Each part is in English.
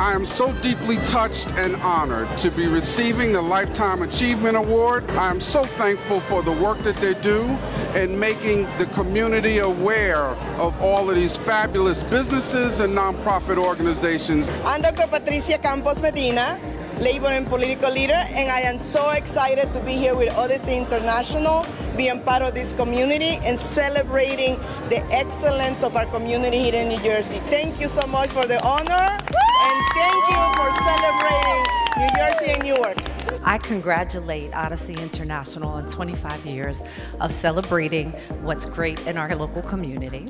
I am so deeply touched and honored to be receiving the Lifetime Achievement Award. I am so thankful for the work that they do in making the community aware of all of these fabulous businesses and nonprofit organizations. I'm Dr. Patricia Campos Medina, labor and political leader, and I am so excited to be here with Odyssey International, being part of this community and celebrating the excellence of our community here in New Jersey. Thank you so much for the honor, and thank you for celebrating New Jersey and Newark. I congratulate Odyssey International on 25 years of celebrating what's great in our local community.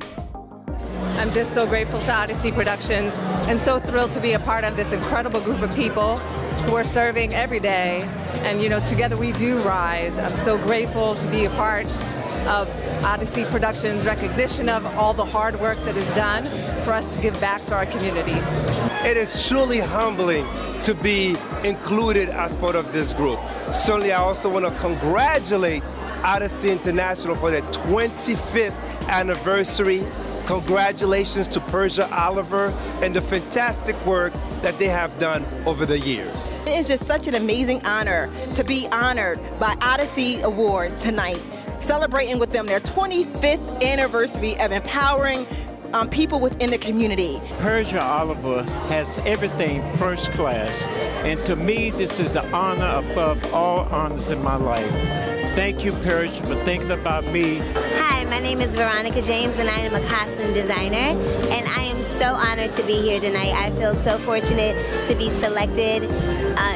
I'm just so grateful to Odyssey Productions and so thrilled to be a part of this incredible group of people who are serving every day. And you know, together we do rise. I'm so grateful to be a part of Odyssey Productions' recognition of all the hard work that is done for us to give back to our communities. It is truly humbling to be included as part of this group. Certainly, I also want to congratulate Odyssey International for their 25th anniversary. Congratulations to Persia Oliver and the fantastic work that they have done over the years. It is just such an amazing honor to be honored by Odyssey Awards tonight, celebrating with them their 25th anniversary of empowering people within the community. Persia Oliver has everything first class, and to me this is an honor above all honors in my life. Thank you, Persia, for thinking about me. Hi, my name is Veronica James, and I am a costume designer, and I am so honored to be here tonight. I feel so fortunate to be selected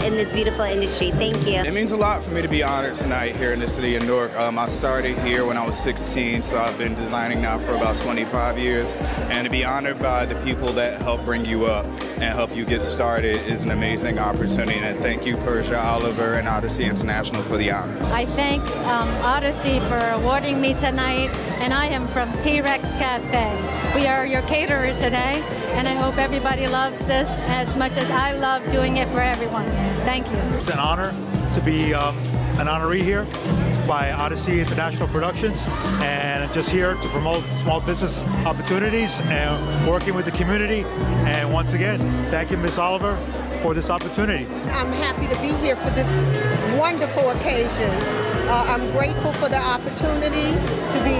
in this beautiful industry. Thank you. It means a lot for me to be honored tonight here in the city of Newark. I started here when I was 16, so I've been designing now for about 25 years, and to be honored by the people that help bring you up and help you get started is an amazing opportunity, and thank you, Persia Oliver and Odyssey International, for the honor. I thank Odyssey for awarding me tonight, and I am from T-Rex Cafe. We are your caterer today, and I hope everybody loves this as much as I love doing it for everyone. Thank you. It's an honor to be an honoree here by Odyssey International Productions, and just here to promote small business opportunities and working with the community. And once again, thank you, Ms. Oliver, for this opportunity. I'm happy to be here for this wonderful occasion. I'm grateful for the opportunity to be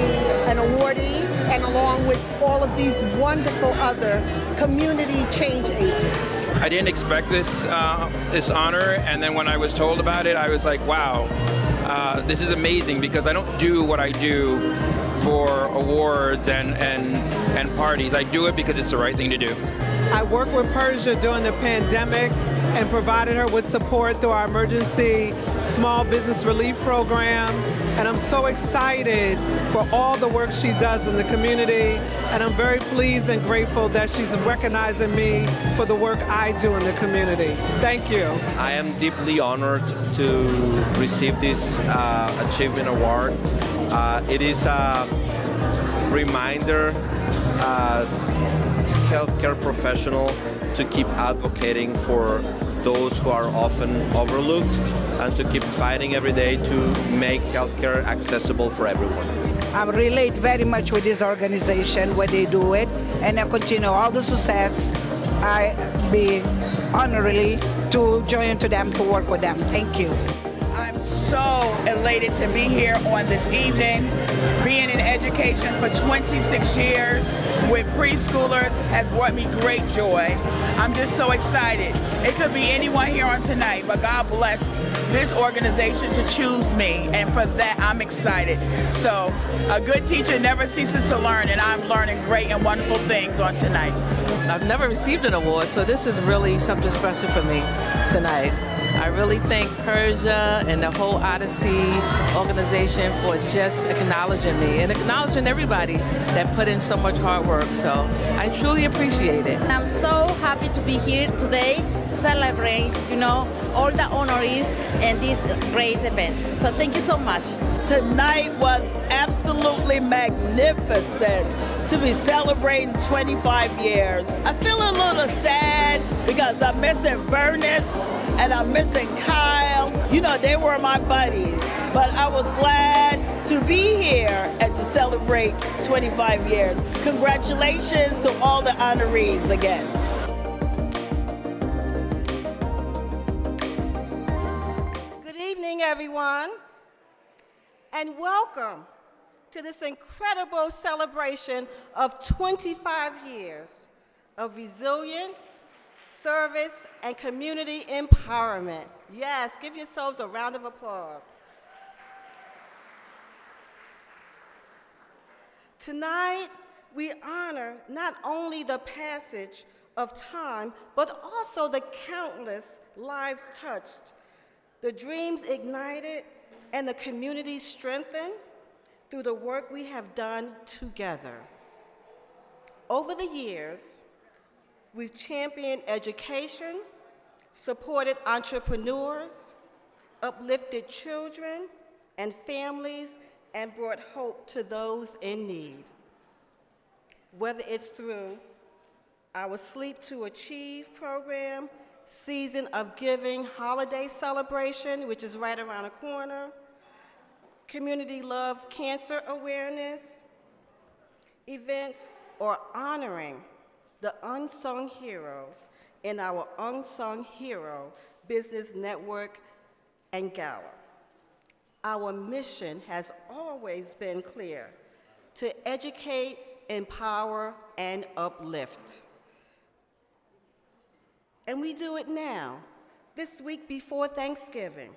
an awardee, and along with all of these wonderful other community change agents. I didn't expect this honor, and then when I was told about it, I was like, wow, this is amazing, because I don't do what I do for awards and parties. I do it because it's the right thing to do. I worked with Persia during the pandemic and provided her with support through our emergency small business relief program. And I'm so excited for all the work she does in the community. And I'm very pleased and grateful that she's recognizing me for the work I do in the community. Thank you. I am deeply honored to receive this achievement award. It is a reminder as healthcare professional to keep advocating for those who are often overlooked and to keep fighting every day to make healthcare accessible for everyone. I relate very much with this organization, where they do it, and I continue all the success. I be honorably to join to them, to work with them. Thank you. I'm so elated to be here on this evening. Being in education for 26 years with preschoolers has brought me great joy. I'm just so excited. It could be anyone here on tonight, but God blessed this organization to choose me, and for that I'm excited. So a good teacher never ceases to learn, and I'm learning great and wonderful things on tonight. I've never received an award, so this is really something special for me tonight. I really thank Persia and the whole Odyssey organization for just acknowledging me and acknowledging everybody that put in so much hard work. So I truly appreciate it. I'm so happy to be here today, celebrate, all the honorees and this great event. So thank you so much. Tonight was absolutely magnificent to be celebrating 25 years. I feel a little sad because I'm missing Vernus and I'm missing Kyle. They were my buddies, but I was glad to be here and to celebrate 25 years. Congratulations to all the honorees again. everyone, and welcome to this incredible celebration of 25 years of resilience, service, and community empowerment. Yes, give yourselves a round of applause. Tonight, we honor not only the passage of time, but also the countless lives touched, the dreams ignited, and the community strengthened through the work we have done together. Over the years, we've championed education, supported entrepreneurs, uplifted children and families, and brought hope to those in need. Whether it's through our Sleep to Achieve program, Season of Giving holiday celebration, which is right around the corner, Community Love Cancer Awareness events, or honoring the unsung heroes in our Unsung Hero Business Network and Gala. Our mission has always been clear: to educate, empower, and uplift. And we do it now, this week before Thanksgiving,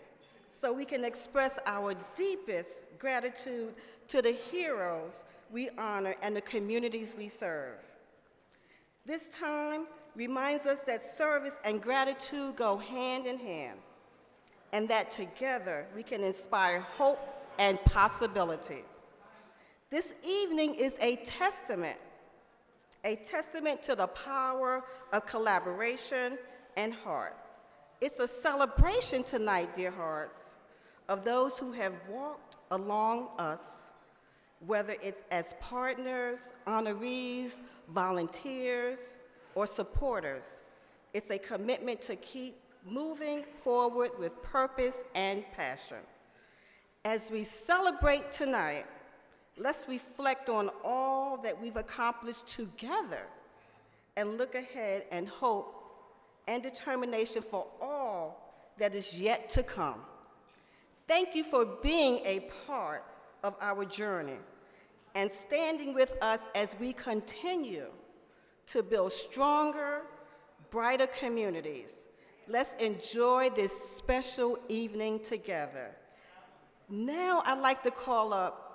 so we can express our deepest gratitude to the heroes we honor and the communities we serve. This time reminds us that service and gratitude go hand in hand, and that together we can inspire hope and possibility. This evening is a testament to the power of collaboration and heart. It's a celebration tonight, dear hearts, of those who have walked along us, whether it's as partners, honorees, volunteers, or supporters. It's a commitment to keep moving forward with purpose and passion. As we celebrate tonight, let's reflect on all that we've accomplished together and look ahead in hope and determination for all that is yet to come. Thank you for being a part of our journey and standing with us as we continue to build stronger, brighter communities. Let's enjoy this special evening together. Now I'd like to call up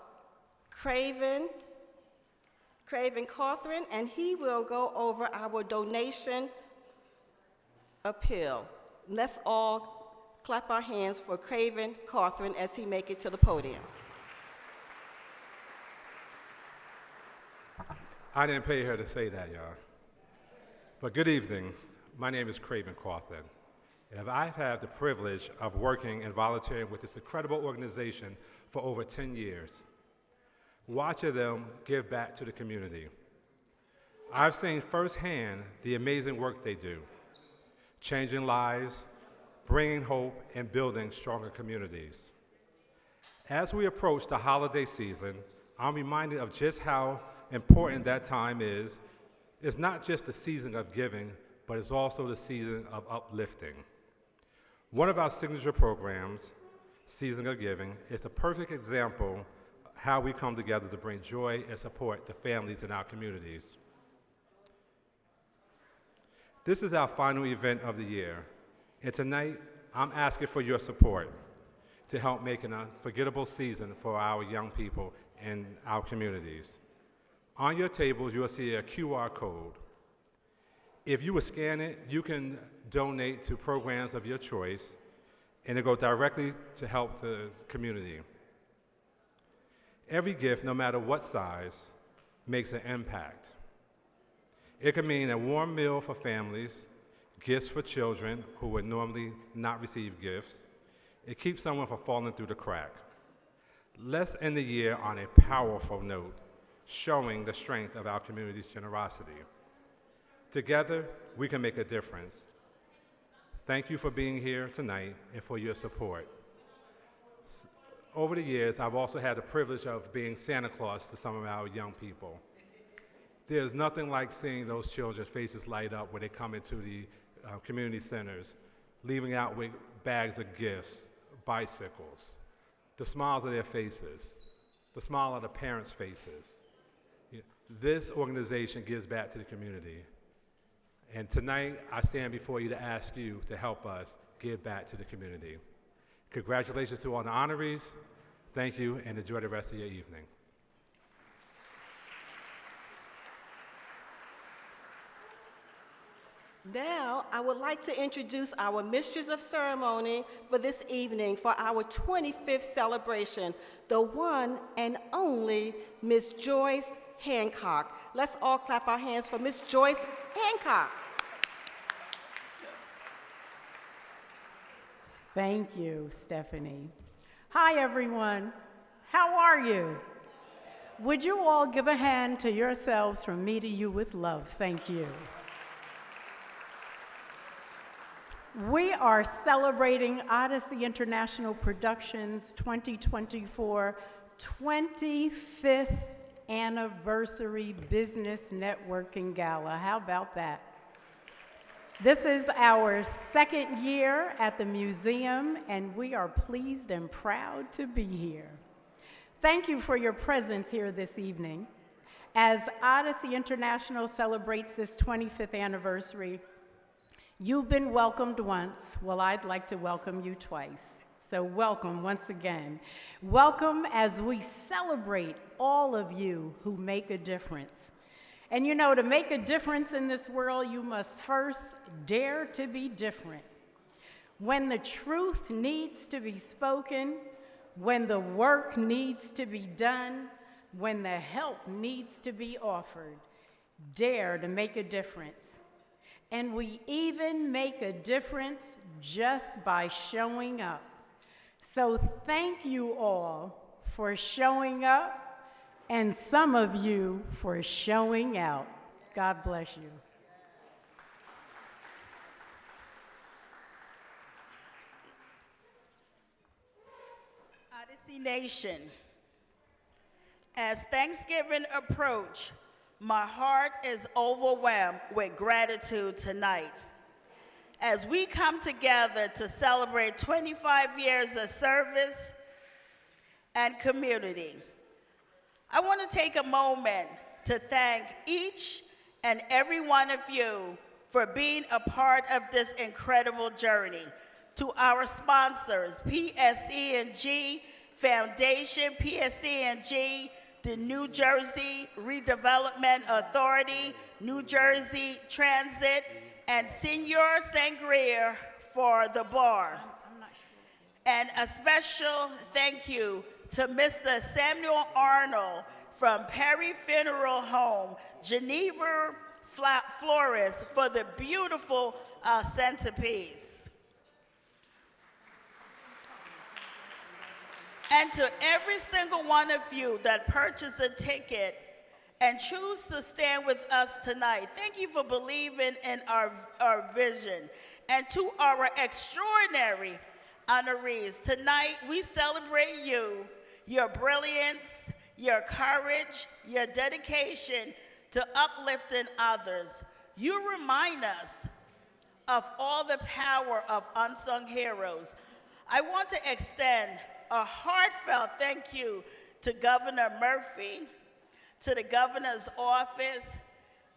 Craven Cawthron, and he will go over our donation appeal. Let's all clap our hands for Craven Cawthron as he make it to the podium. I didn't pay her to say that, y'all. But good evening. My name is Craven Cawthron, and I've had the privilege of working and volunteering with this incredible organization for over 10 years. Watching them give back to the community. I've seen firsthand the amazing work they do, changing lives, bringing hope, and building stronger communities. As we approach the holiday season, I'm reminded of just how important that time is. It's not just the season of giving, but it's also the season of uplifting. One of our signature programs, Season of Giving, is the perfect example how we come together to bring joy and support to families in our communities. This is our final event of the year, and tonight I'm asking for your support to help make an unforgettable season for our young people in our communities. On your tables, you'll see a QR code. If you will scan it, you can donate to programs of your choice, and it goes directly to help the community. Every gift, no matter what size, makes an impact. It can mean a warm meal for families, gifts for children who would normally not receive gifts. It keeps someone from falling through the crack. Let's end the year on a powerful note, showing the strength of our community's generosity. Together, we can make a difference. Thank you for being here tonight and for your support. Over the years, I've also had the privilege of being Santa Claus to some of our young people. There's nothing like seeing those children's faces light up when they come into the community centers, leaving out with bags of gifts, bicycles, the smiles of their faces, the smile of the parents' faces. This organization gives back to the community. And tonight, I stand before you to ask you to help us give back to the community. Congratulations to all the honorees. Thank you, and enjoy the rest of your evening. Now, I would like to introduce our Mistress of Ceremony for this evening for our 25th celebration, the one and only Miss Joyce Hancock. Let's all clap our hands for Miss Joyce Hancock. Thank you, Stephanie. Hi, everyone. How are you? Would you all give a hand to yourselves from me to you with love? Thank you. We are celebrating Odyssey International Productions 2024 25th Anniversary Business Networking Gala. How about that? This is our second year at the museum, and we are pleased and proud to be here. Thank you for your presence here this evening. As Odyssey International celebrates this 25th anniversary, you've been welcomed once. Well, I'd like to welcome you twice. So welcome once again. Welcome as we celebrate all of you who make a difference. And you know, to make a difference in this world, you must first dare to be different. When the truth needs to be spoken, when the work needs to be done, when the help needs to be offered, dare to make a difference. And we even make a difference just by showing up. So thank you all for showing up, and some of you for showing out. God bless you. Odyssey Nation, as Thanksgiving approaches, my heart is overwhelmed with gratitude tonight. As we come together to celebrate 25 years of service and community, I want to take a moment to thank each and every one of you for being a part of this incredible journey. To our sponsors, PSE&G Foundation, PSE&G, the New Jersey Redevelopment Authority, New Jersey Transit, and Senor Sangria for the bar. And a special thank you to Mr. Samuel Arnold from Perry Funeral Home, Geneva, Flores, for the beautiful centerpiece. And to every single one of you that purchased a ticket and choose to stand with us tonight, thank you for believing in our vision. And to our extraordinary honorees, tonight we celebrate you, your brilliance, your courage, your dedication to uplifting others. You remind us of all the power of unsung heroes. I want to extend a heartfelt thank you to Governor Murphy, to the governor's office,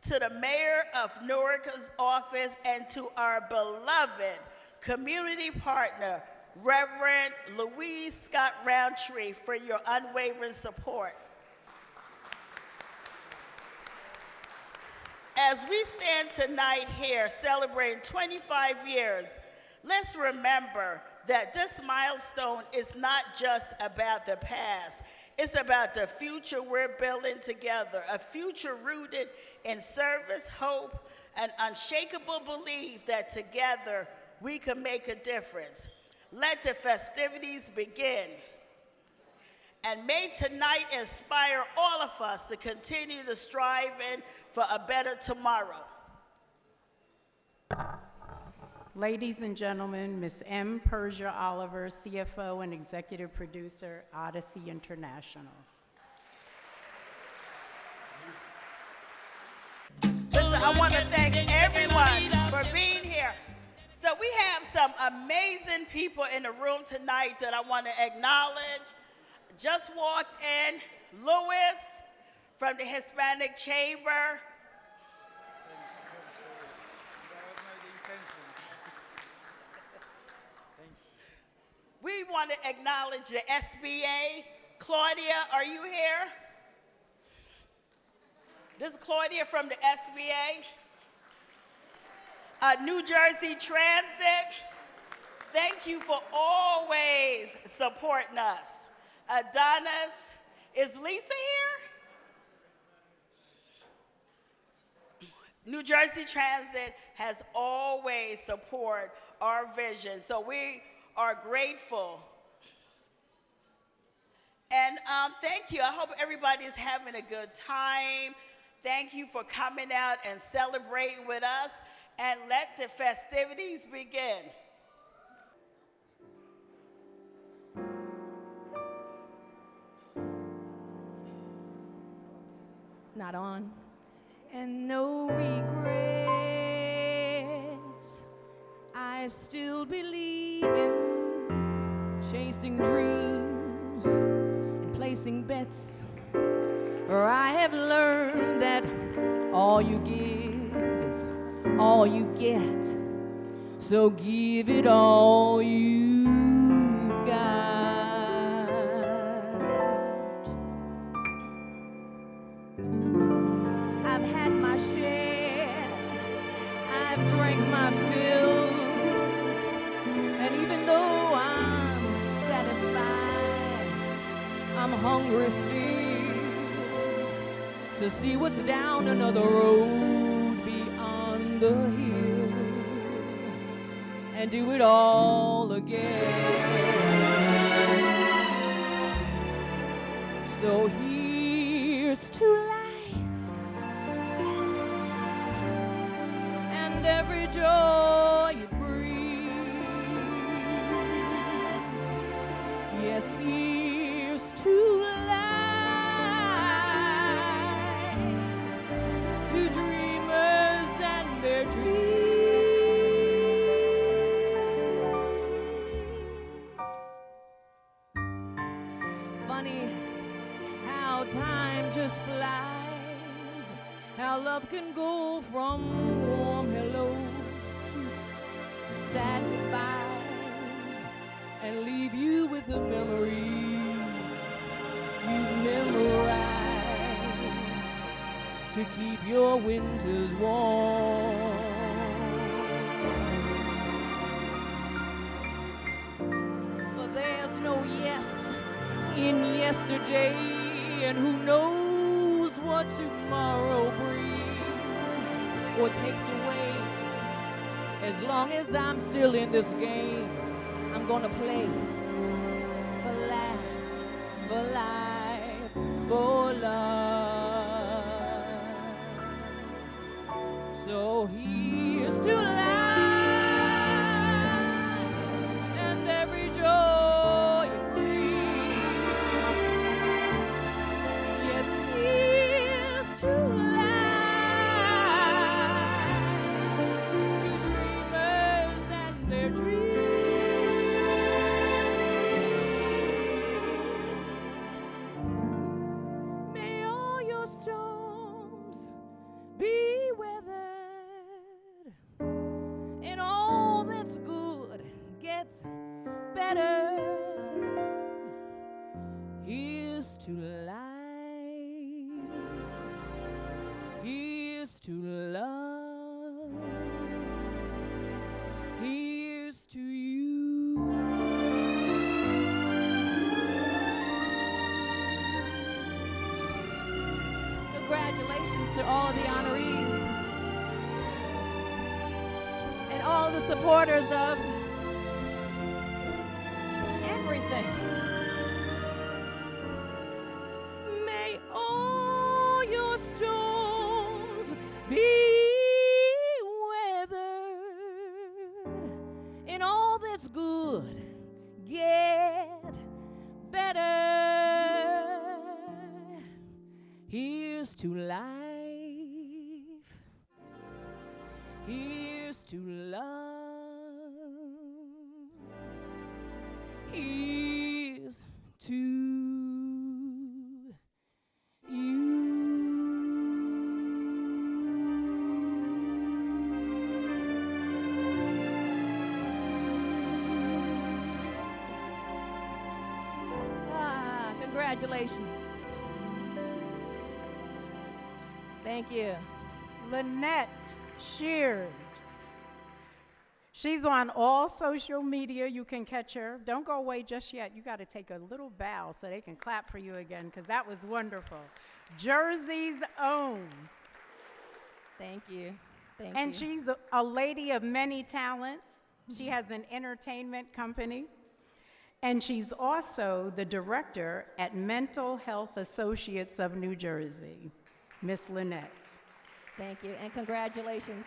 to the mayor of Newark's office, and to our beloved community partner, Reverend Louise Scott Roundtree, for your unwavering support. As we stand tonight here celebrating 25 years, let's remember that this milestone is not just about the past. It's about the future we're building together, a future rooted in service, hope, and unshakable belief that together we can make a difference. Let the festivities begin. And may tonight inspire all of us to continue to strive for a better tomorrow. Ladies and gentlemen, Ms. M. Persia Oliver, CFO and Executive Producer, Odyssey International. Listen, I want to thank everyone for being here. So we have some amazing people in the room tonight that I want to acknowledge. Just walked in, Louis from the Hispanic Chamber. We want to acknowledge the SBA. Claudia, are you here? This is Claudia from the SBA. New Jersey Transit, thank you for always supporting us. Adonis, is Lisa here? New Jersey Transit has always supported our vision, so we are grateful. And thank you. I hope everybody is having a good time. Thank you for coming out and celebrating with us, and let the festivities begin. It's not on. And no regrets. I still believe in chasing dreams and placing bets. For I have learned that all you give is all you get. So give it all you got. I've had my share, I've drank my fill, and even though I'm satisfied, I'm hungry still to see what's down another road beyond the hill and do it all again. So here's to life and every joy it brings. Yes, here's to life, to dreamers and their dreams. Funny how time just flies, how love can go from warm hellos to sad goodbyes and leave you with the memories you've memorized to keep your winters warm. But there's no yes in yesterday, and who knows what tomorrow brings or takes away. As long as I'm still in this game, I'm gonna play for laughs, for life, for love. So here's to life and every joy it brings. Yes, here's to life, to dreamers and their dreams. May all your storms be weathered, and all that's good gets better. Here's to life, here's to love, here's to you. Congratulations to all of the honorees and all the supporters of everything. May all your storms be weathered, and all that's good get better. Here's to life, here's to love, congratulations. Thank you. Lynette Sheard. She's on all social media. You can catch her. Don't go away just yet. You got to take a little bow so they can clap for you again, because that was wonderful. Jersey's own. Thank you. Thank And you. she's a lady of many talents. She has an entertainment company. And she's also the director at Mental Health Associates of New Jersey, Miss Lynette. Thank you, and congratulations.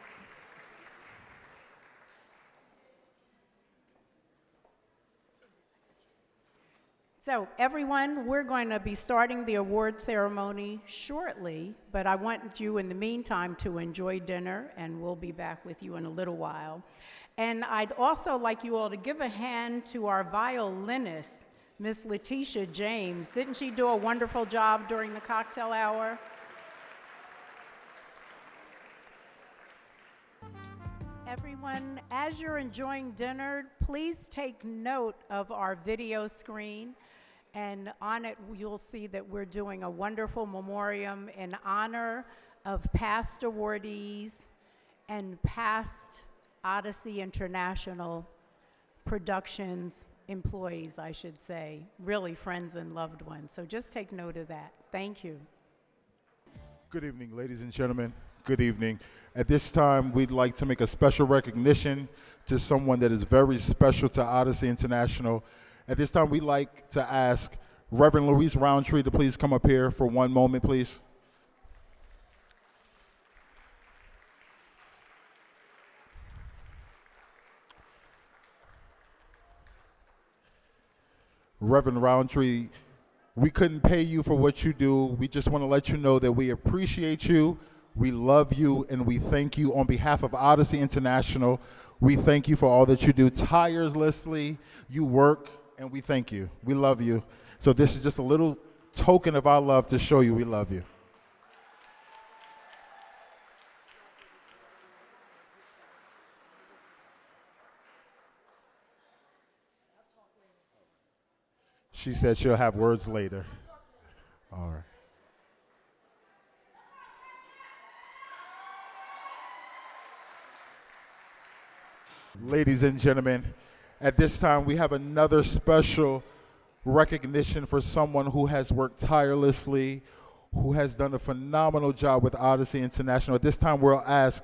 So everyone, we're going to be starting the award ceremony shortly, but I want you in the meantime to enjoy dinner, and we'll be back with you in a little while. And I'd also like you all to give a hand to our violinist, Miss Letitia James. Didn't she do a wonderful job during the cocktail hour? Everyone, as you're enjoying dinner, please take note of our video screen. And on it, you'll see that we're doing a wonderful memoriam in honor of past awardees and past Odyssey International Productions employees, I should say, really friends and loved ones. So just take note of that. Thank you. Good evening, ladies and gentlemen. Good evening. At this time, we'd like to make a special recognition to someone that is very special to Odyssey International. At this time, we'd like to ask Reverend Louise Roundtree to please come up here for one moment, please. Reverend Roundtree, we couldn't pay you for what you do. We just want to let you know that we appreciate you, we love you, and we thank you on behalf of Odyssey International. We thank you for all that you do tirelessly. You work, and we thank you. We love you. So this is just a little token of our love to show you we love you. She said she'll have words later. All right. Ladies and gentlemen, at this time we have another special recognition for someone who has worked tirelessly, who has done a phenomenal job with Odyssey International. At this time we'll ask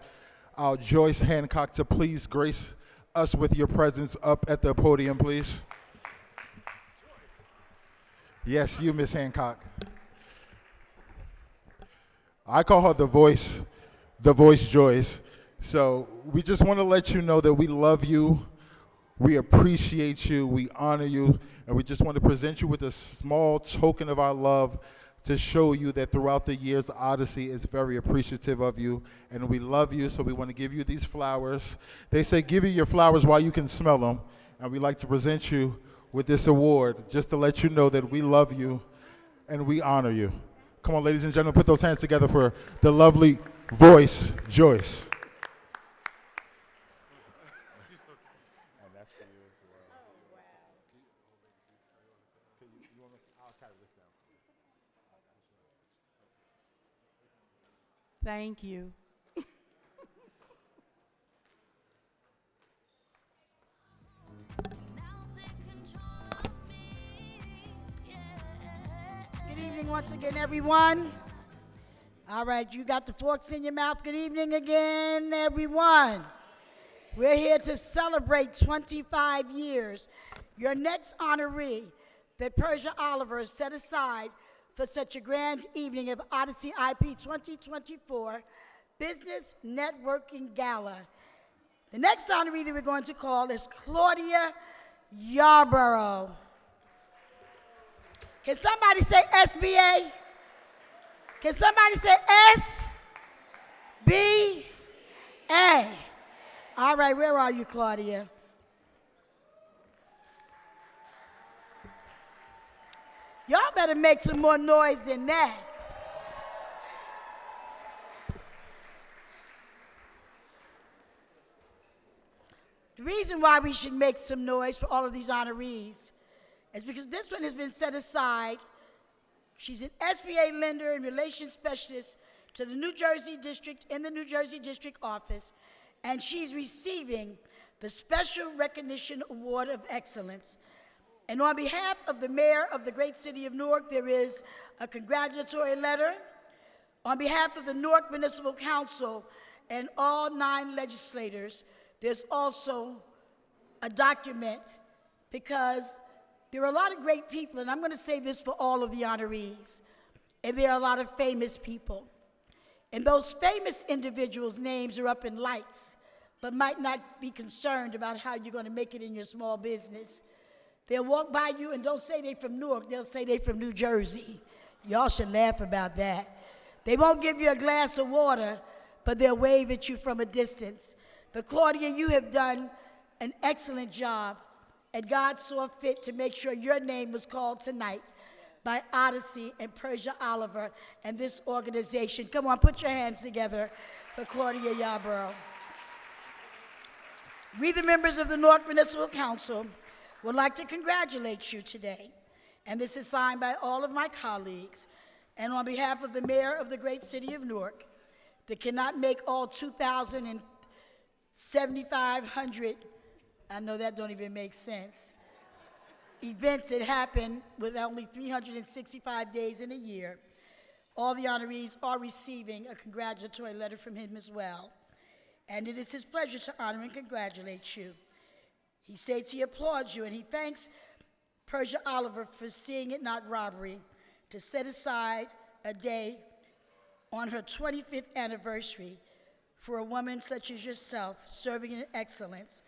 our Joyce Hancock to please grace us with your presence up at the podium, please. Yes, you, Miss Hancock. I call her the voice Joyce. So we just want to let you know that we love you, we appreciate you, we honor you, and we just want to present you with a small token of our love to show you that throughout the years, Odyssey is very appreciative of you, and we love you, so we want to give you these flowers. They say give you your flowers while you can smell them, and we like to present you with this award just to let you know that we love you and we honor you. Come on, ladies and gentlemen, put those hands together for the lovely voice, Joyce. Thank you. Good evening once again, everyone. All right, you got the forks in your mouth. Good evening again, everyone. We're here to celebrate 25 years. Your next honoree that Persia Oliver has set aside for such a grand evening of Odyssey IP 2024 Business Networking Gala. The next honoree that we're going to call is Claudia Yarborough. Can somebody say SBA? Can somebody say SBA? All right, where are you, Claudia? Y'all better make some more noise than that. The reason why we should make some noise for all of these honorees is because this one has been set aside She's an SBA lender and relations specialist to the New Jersey District in the New Jersey District office, and she's receiving the Special Recognition Award of Excellence. And on behalf of the mayor of the great city of Newark, there is a congratulatory letter. On behalf of the Newark Municipal Council and all 9 legislators, there's also a document, because there are a lot of great people, and I'm going to say this for all of the honorees, and there are a lot of famous people. And those famous individuals' names are up in lights, but might not be concerned about how you're going to make it in your small business. They'll walk by you and don't say they're from Newark, they'll say they're from New Jersey. Y'all should laugh about that. They won't give you a glass of water, but they'll wave at you from a distance. But Claudia, you have done an excellent job, and God saw fit to make sure your name was called tonight by Odyssey and Persia Oliver and this organization. Come on, put your hands together for Claudia Yarborough. We, the members of the Newark Municipal Council, would like to congratulate you today. And this is signed by all of my colleagues. And on behalf of the mayor of the great city of Newark, that cannot make all 2,700, I know that don't even make sense, events that happen with only 365 days in a year, all the honorees are receiving a congratulatory letter from him as well. And it is his pleasure to honor and congratulate you. He states he applauds you, and he thanks Persia Oliver for seeing it not robbery to set aside a day on her 25th anniversary for a woman such as yourself, serving in excellence.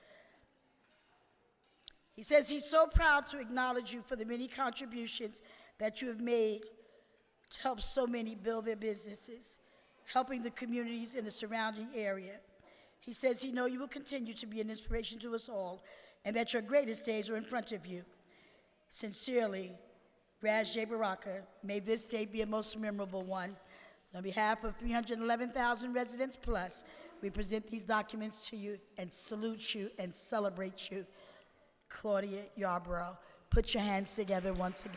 He says he's so proud to acknowledge you for the many contributions that you have made to help so many build their businesses, helping the communities in the surrounding area. He says he knows you will continue to be an inspiration to us all, and that your greatest days are in front of you. Sincerely, Raz J. Baraka, may this day be a most memorable one. On behalf of 311,000 residents plus, we present these documents to you and salute you and celebrate you. Claudia Yarborough, put your hands together once again.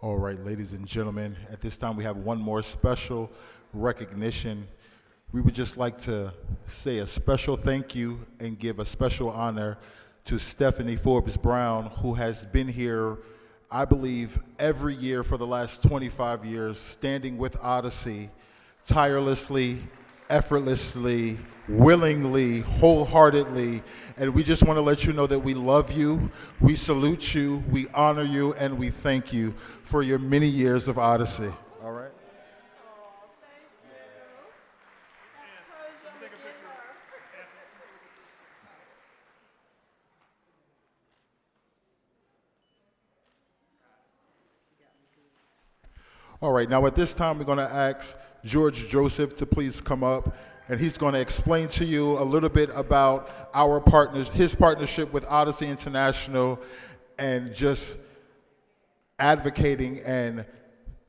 All right, ladies and gentlemen, at this time we have one more special recognition. We would just like to say a special thank you and give a special honor to Stephanie Forbes Brown, who has been here, I believe, every year for the last 25 years, standing with Odyssey tirelessly, effortlessly, willingly, wholeheartedly, and we just want to let you know that we love you, we salute you, we honor you, and we thank you for your many years of Odyssey. All right? All right, now at this time we're going to ask George Joseph to please come up, and he's going to explain to you a little bit about our partners, his partnership with Odyssey International, and just advocating and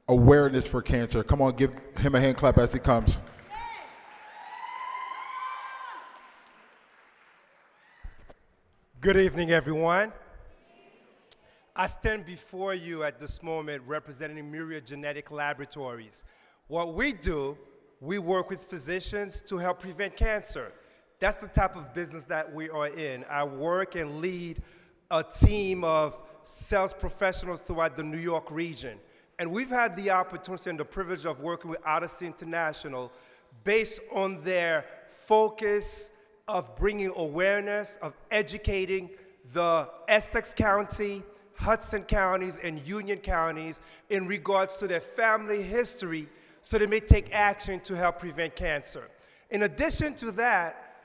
awareness for cancer. Come on, give him a hand clap as he comes. Good evening, everyone. I stand before you at this moment representing Myriad Genetic Laboratories. What we do, we work with physicians to help prevent cancer. That's the type of business that we are in. I work and lead a team of sales professionals throughout the New York region. And we've had the opportunity and the privilege of working with Odyssey International based on their focus of bringing awareness, of educating the Essex County, Hudson counties, and Union counties in regards to their family history so they may take action to help prevent cancer. In addition to that,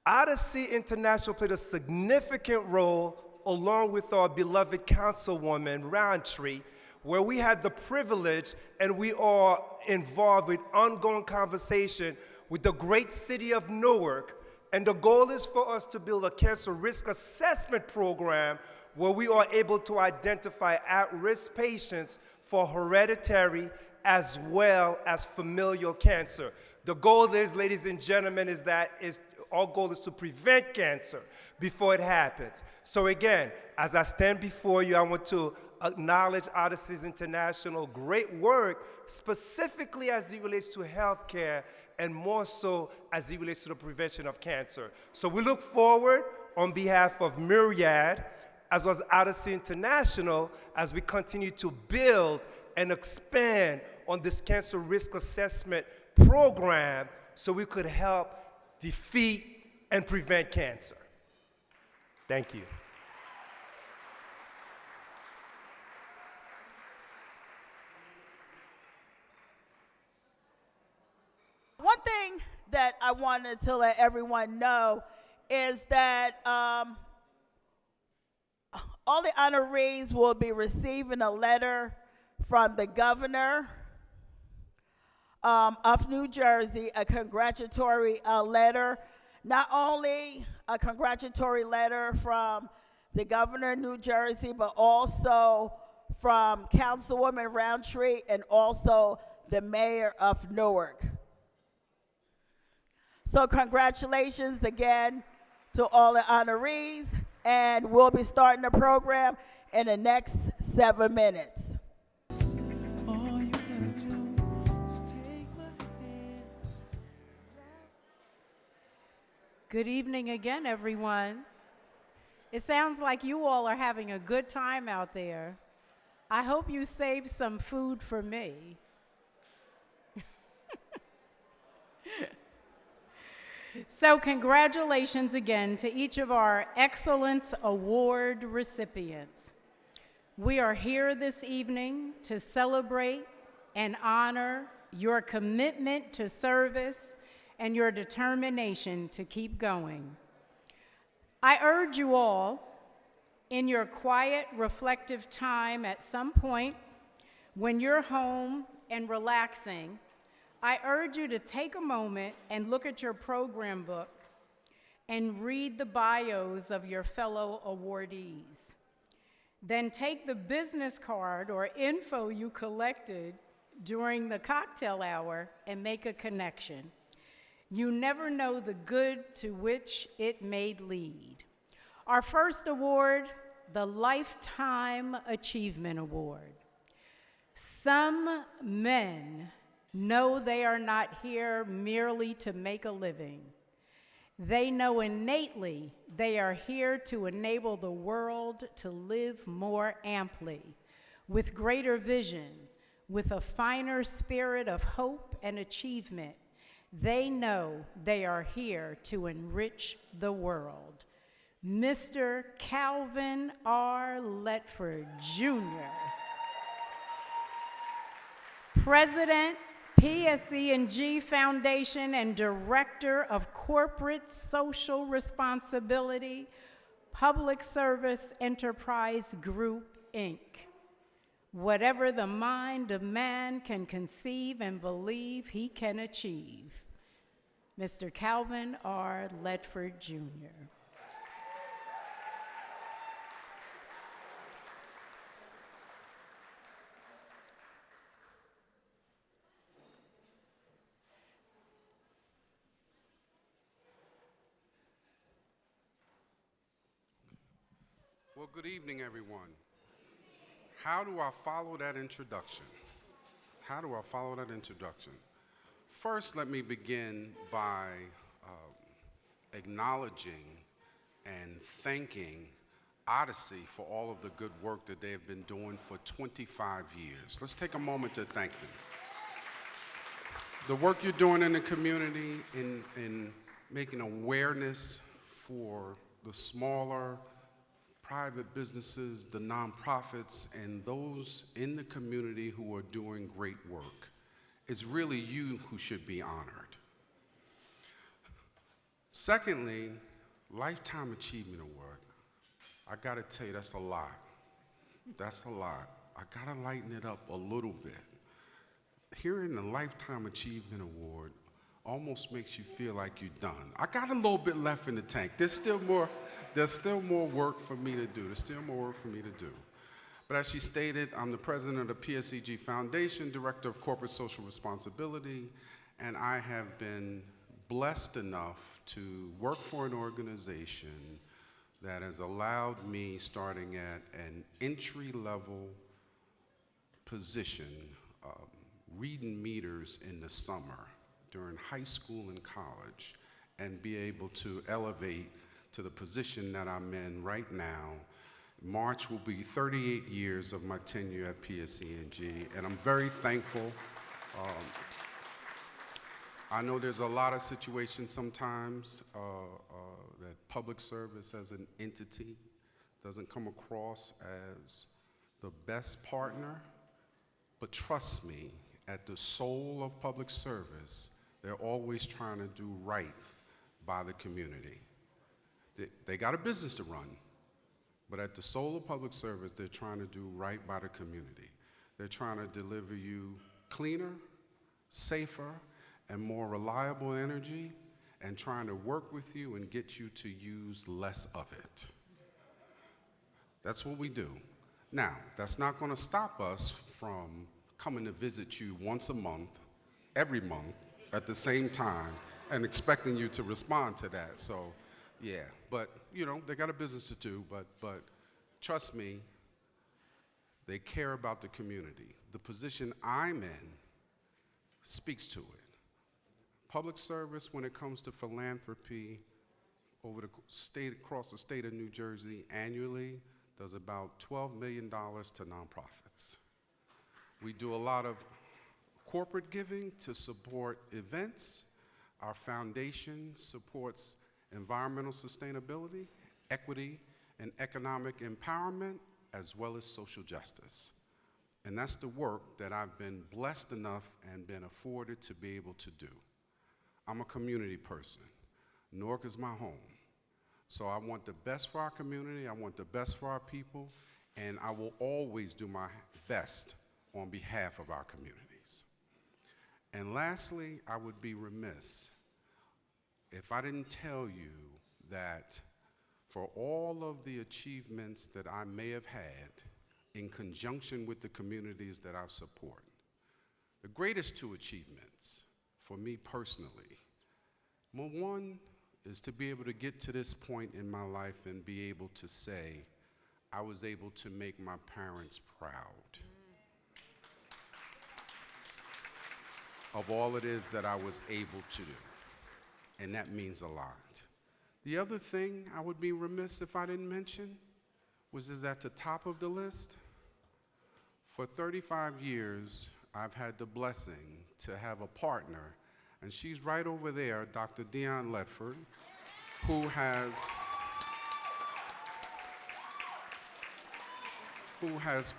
Odyssey International played a significant role along with our beloved councilwoman, Roundtree, where we had the privilege and we are involved with ongoing conversation with the great city of Newark. And the goal is for us to build a cancer risk assessment program where we are able to identify at-risk patients for hereditary as well as familial cancer. The goal is, ladies and gentlemen, our goal is to prevent cancer before it happens. So again, as I stand before you, I want to acknowledge Odyssey's International great work, specifically as it relates to healthcare and more so as it relates to the prevention of cancer. So we look forward on behalf of Myriad, as well as Odyssey International, as we continue to build and expand on this cancer risk assessment program so we could help defeat and prevent cancer. Thank you. One thing that I wanted to let everyone know is that all the honorees will be receiving a letter from the governor of New Jersey, a congratulatory letter. Not only a congratulatory letter from the governor of New Jersey, but also from Councilwoman Roundtree and also the mayor of Newark. So congratulations again to all the honorees, and we'll be starting the program in the next 7 minutes. Good evening again, everyone. It sounds like you all are having a good time out there. I hope you saved some food for me. So congratulations again to each of our Excellence Award recipients. We are here this evening to celebrate and honor your commitment to service and your determination to keep going. I urge you all, in your quiet, reflective time at some point when you're home and relaxing, I urge you to take a moment and look at your program book and read the bios of your fellow awardees. Then take the business card or info you collected during the cocktail hour and make a connection. You never know the good to which it may lead. Our first award, the Lifetime Achievement Award. Some men know they are not here merely to make a living. They know innately they are here to enable the world to live more amply, with greater vision, with a finer spirit of hope and achievement. They know they are here to enrich the world. Mr. Calvin R. Letford, Jr., President, PSE&G Foundation and Director of Corporate Social Responsibility, Public Service Enterprise Group, Inc. Whatever the mind of man can conceive and believe he can achieve. Mr. Calvin R. Letford, Jr. Well, good evening, everyone. How do I follow that introduction? How do I follow that introduction? First, let me begin by acknowledging and thanking Odyssey for all of the good work that they have been doing for 25 years. Let's take a moment to thank them. The work you're doing in the community in making awareness for the smaller private businesses, the nonprofits, and those in the community who are doing great work. It's really you who should be honored. Secondly, Lifetime Achievement Award. I gotta tell you, that's a lot. That's a lot. I gotta lighten it up a little bit. Hearing the Lifetime Achievement Award almost makes you feel like you're done. I got a little bit left in the tank. There's still more work for me to do. But as she stated, I'm the president of the PSEG Foundation, director of corporate social responsibility, and I have been blessed enough to work for an organization that has allowed me, starting at an entry-level position, reading meters in the summer during high school and college, and be able to elevate to the position that I'm in right now. March will be 38 years of my tenure at PSEG, and I'm very thankful. I know there's a lot of situations sometimes that public service as an entity doesn't come across as the best partner, but trust me, at the soul of public service, they're always trying to do right by the community. They got a business to run, but at the soul of public service, they're trying to do right by the community. They're trying to deliver you cleaner, safer, and more reliable energy, and trying to work with you and get you to use less of it. That's what we do. Now, that's not going to stop us from coming to visit you once a month, every month, at the same time, and expecting you to respond to that. So, yeah, but, you know, they got a business to do, but trust me, they care about the community. The position I'm in speaks to it. Public service, when it comes to philanthropy, over the state, across the state of New Jersey annually, does about $12 million to nonprofits. We do a lot of corporate giving to support events. Our foundation supports environmental sustainability, equity, and economic empowerment, as well as social justice. And that's the work that I've been blessed enough and been afforded to be able to do. I'm a community person. Newark is my home. So I want the best for our community, I want the best for our people, and I will always do my best on behalf of our communities. And lastly, I would be remiss if I didn't tell you that for all of the achievements that I may have had in conjunction with the communities that I've supported, the greatest two achievements for me personally, one is to be able to get to this point in my life and be able to say, I was able to make my parents proud of all it is that I was able to do. And that means a lot. The other thing I would be remiss if I didn't mention is at the top of the list. For 35 years, I've had the blessing to have a partner, and she's right over there, Dr. Dion Ledford, who has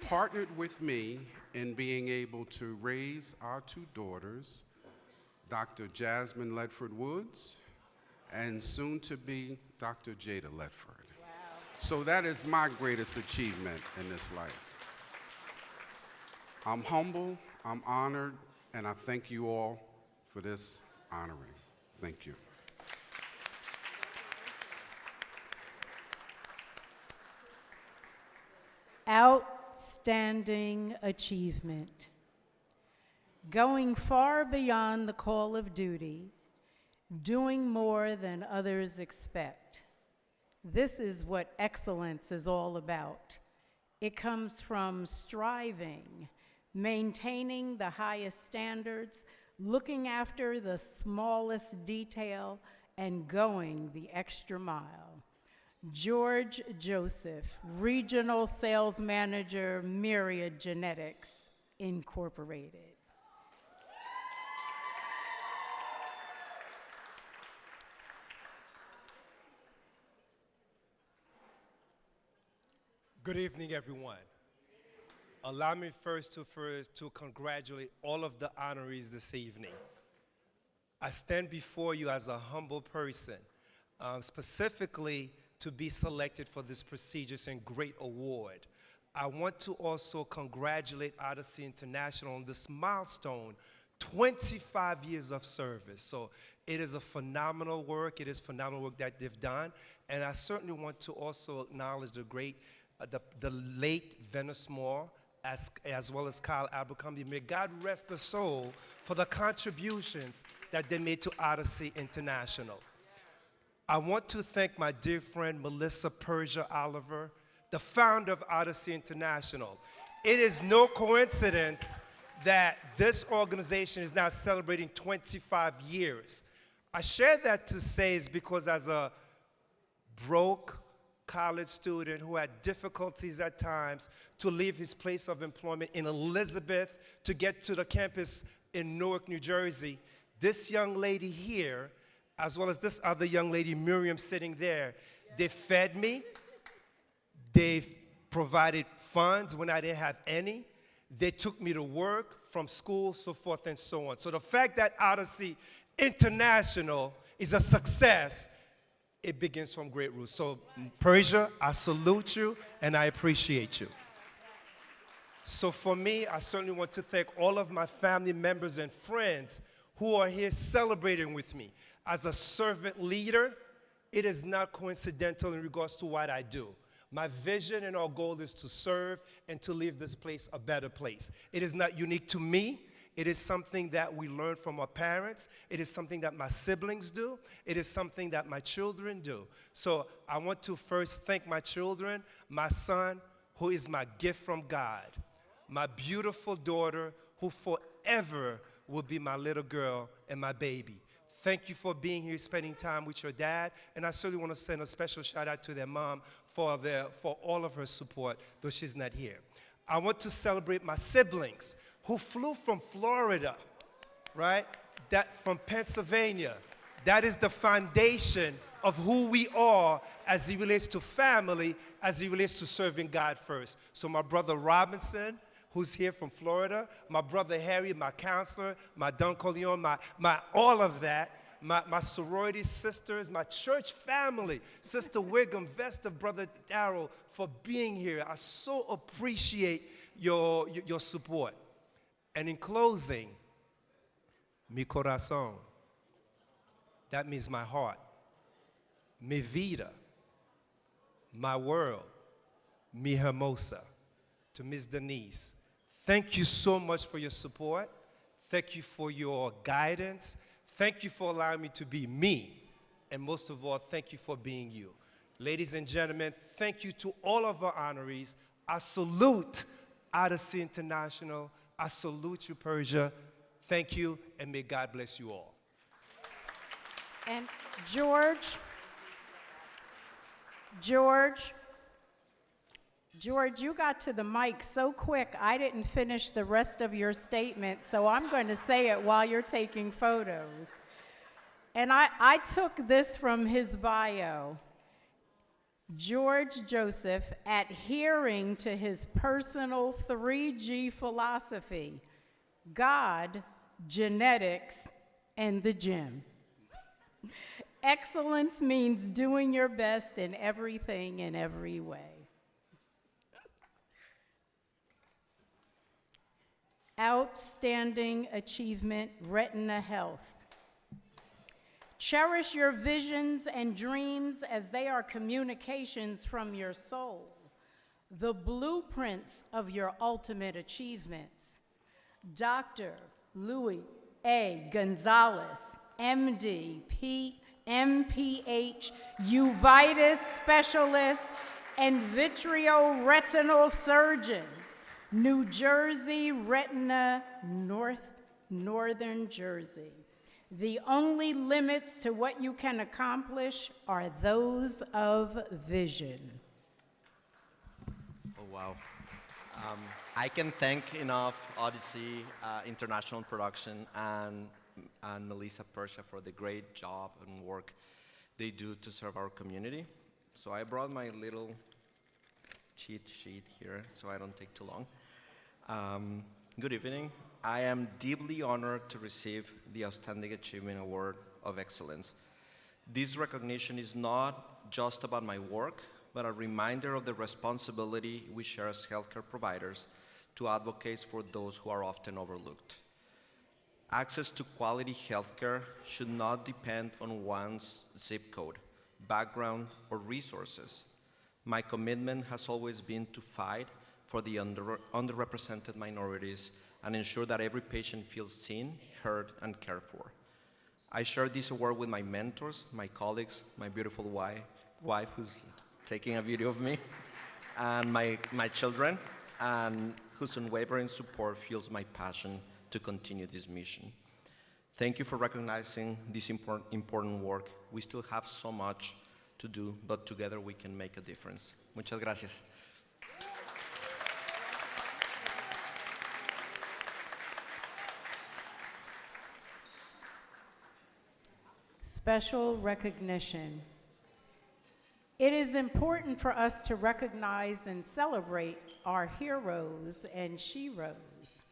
partnered with me in being able to raise our two daughters, Dr. Jasmine Ledford Woods, and soon to be Dr. Jada Ledford. Wow. So that is my greatest achievement in this life. I'm humble, I'm honored, and I thank you all for this honoring. Thank you. Outstanding achievement. Going far beyond the call of duty, doing more than others expect. This is what excellence is all about. It comes from striving, maintaining the highest standards, looking after the smallest detail, and going the extra mile. George Joseph, Regional Sales Manager, Myriad Genetics, Incorporated. Good evening, everyone. Allow me first to congratulate all of the honorees this evening. I stand before you as a humble person, specifically to be selected for this prestigious and great award. I want to also congratulate Odyssey International on this milestone, 25 years of service. So it is a phenomenal work. It is phenomenal work that they've done. And I certainly want to also acknowledge the great the late Venice Moore, as well as Kyle Abercrombie. May God rest their soul for the contributions that they made to Odyssey International. I want to thank my dear friend Melissa Persia Oliver, the founder of Odyssey International. It is no coincidence that this organization is now celebrating 25 years. I share that to say is because as a broke college student who had difficulties at times to leave his place of employment in Elizabeth to get to the campus in Newark, New Jersey, this young lady here, as well as this other young lady, Miriam, sitting there, they fed me, they provided funds when I didn't have any, they took me to work, from school, so forth and so on. So the fact that Odyssey International is a success, it begins from great roots. So Persia, I salute you and I appreciate you. So for me, I certainly want to thank all of my family members and friends who are here celebrating with me. As a servant leader, it is not coincidental in regards to what I do. My vision and our goal is to serve and to leave this place a better place. It is not unique to me. It is something that we learn from our parents. It is something that my siblings do. It is something that my children do. So I want to first thank my children, my son, who is my gift from God, my beautiful daughter, who forever will be my little girl and my baby. Thank you for being here, spending time with your dad, and I certainly want to send a special shout out to their mom for all of her support, though she's not here. I want to celebrate my siblings who flew from Florida, right? From Pennsylvania. That is the foundation of who we are as it relates to family, as it relates to serving God first. So my brother Robinson, who's here from Florida, my brother Harry, my counselor, my Don Corleone, my all of that, my sorority sisters, my church family, Sister Wiggum, Vesta, Brother Darrell, for being here. I so appreciate your support. And in closing, mi corazón, that means my heart, mi vida, my world, mi hermosa, to Miss Denise. Thank you so much for your support. Thank you for your guidance. Thank you for allowing me to be me. And most of all, thank you for being you. Ladies and gentlemen, thank you to all of our honorees. I salute Odyssey International. I salute you, Persia. Thank you, and may God bless you all. And George, you got to the mic so quick, I didn't finish the rest of your statement, so I'm going to say it while you're taking photos. And I took this from his bio. George Joseph, adhering to his personal 3G philosophy: God, genetics, and the gym. Excellence means doing your best in everything in every way. Outstanding achievement, retina health. Cherish your visions and dreams as they are communications from your soul, the blueprints of your ultimate achievements. Dr. Louis A. Gonzalez, MD, MPH, uveitis specialist, and vitreoretinal surgeon, New Jersey Retina, Northern Jersey. The only limits to what you can accomplish are those of vision. Oh, wow. I can thank enough Odyssey International Production and Melissa Persia for the great job and work they do to serve our community. So I brought my little cheat sheet here so I don't take too long. Good evening. I am deeply honored to receive the Outstanding Achievement Award of Excellence. This recognition is not just about my work, but a reminder of the responsibility we share as healthcare providers to advocate for those who are often overlooked. Access to quality healthcare should not depend on one's zip code, background, or resources. My commitment has always been to fight for the underrepresented minorities and ensure that every patient feels seen, heard, and cared for. I share this award with my mentors, my colleagues, my beautiful wife who's taking a video of me, and my children, and whose unwavering support fuels my passion to continue this mission. Thank you for recognizing this important work. We still have so much to do, but together we can make a difference. Muchas gracias. Special recognition. It is important for us to recognize and celebrate our heroes and sheroes.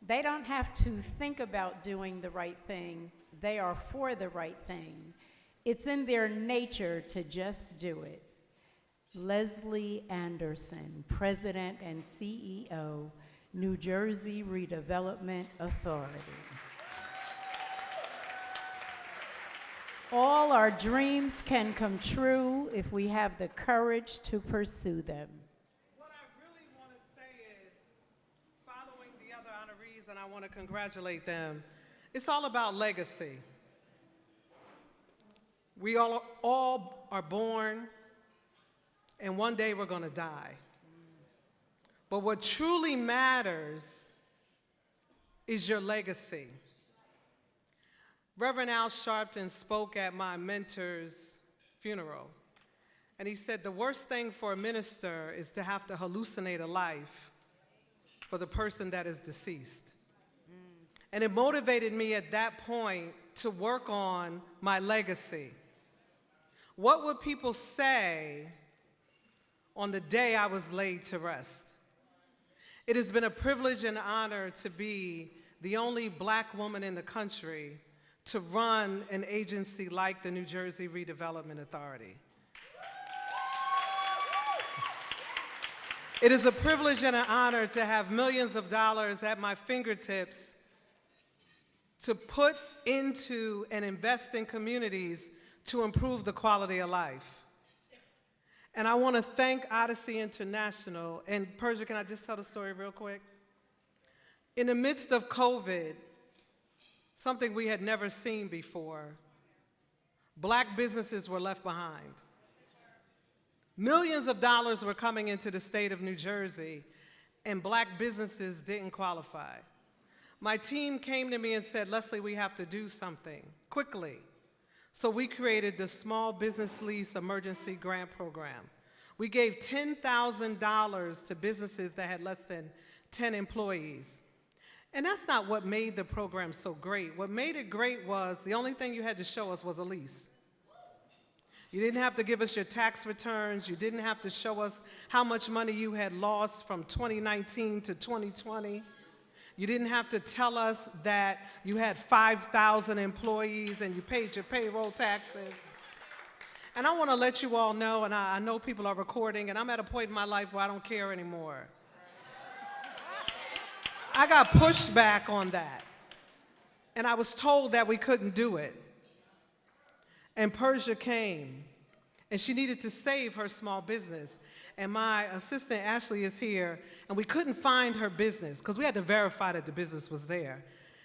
They don't have to think about doing the right thing. They are for the right thing. It's in their nature to just do it. Leslie Anderson, President and CEO, New Jersey Redevelopment Authority. All our dreams can come true if we have the courage to pursue them. What I really want to say is, following the other honorees, and I want to congratulate them, it's all about legacy. We all are born, and one day we're going to die. But what truly matters is your legacy. Reverend Al Sharpton spoke at my mentor's funeral, and he said the worst thing for a minister is to have to hallucinate a life for the person that is deceased. And it motivated me at that point to work on my legacy. What would people say on the day I was laid to rest? It has been a privilege and honor to be the only Black woman in the country to run an agency like the New Jersey Redevelopment Authority. It is a privilege and an honor to have millions of dollars at my fingertips to put into and invest in communities to improve the quality of life. And I want to thank Odyssey International. And Persia, can I just tell the story real quick? In the midst of COVID, something we had never seen before, Black businesses were left behind. Millions of dollars were coming into the state of New Jersey, and Black businesses didn't qualify. My team came to me and said, Leslie, we have to do something quickly. So we created the Small Business Lease Emergency Grant Program. We gave $10,000 to businesses that had less than 10 employees. And that's not what made the program so great. What made it great was the only thing you had to show us was a lease. You didn't have to give us your tax returns. You didn't have to show us how much money you had lost from 2019 to 2020. You didn't have to tell us that you had 5,000 employees and you paid your payroll taxes. And I want to let you all know, and I know people are recording, and I'm at a point in my life where I don't care anymore. I got pushed back on that, and I was told that we couldn't do it. And Persia came, and she needed to save her small business. And my assistant, Ashley, is here, and we couldn't find her business because we had to verify that the business was there.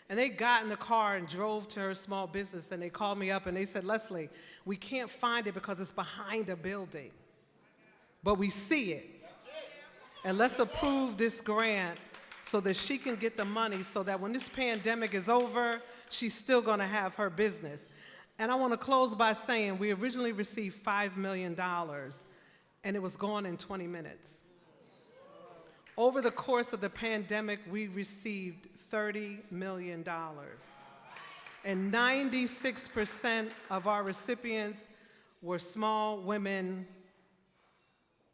And they got in the car and drove to her small business, and they called me up, and they said, Leslie, we can't find it because it's behind a building, but we see it. And let's approve this grant so that she can get the money so that when this pandemic is over, she's still going to have her business. And I want to close by saying we originally received $5 million, and it was gone in 20 minutes. Over the course of the pandemic, we received $30 million. And 96% of our recipients were small women,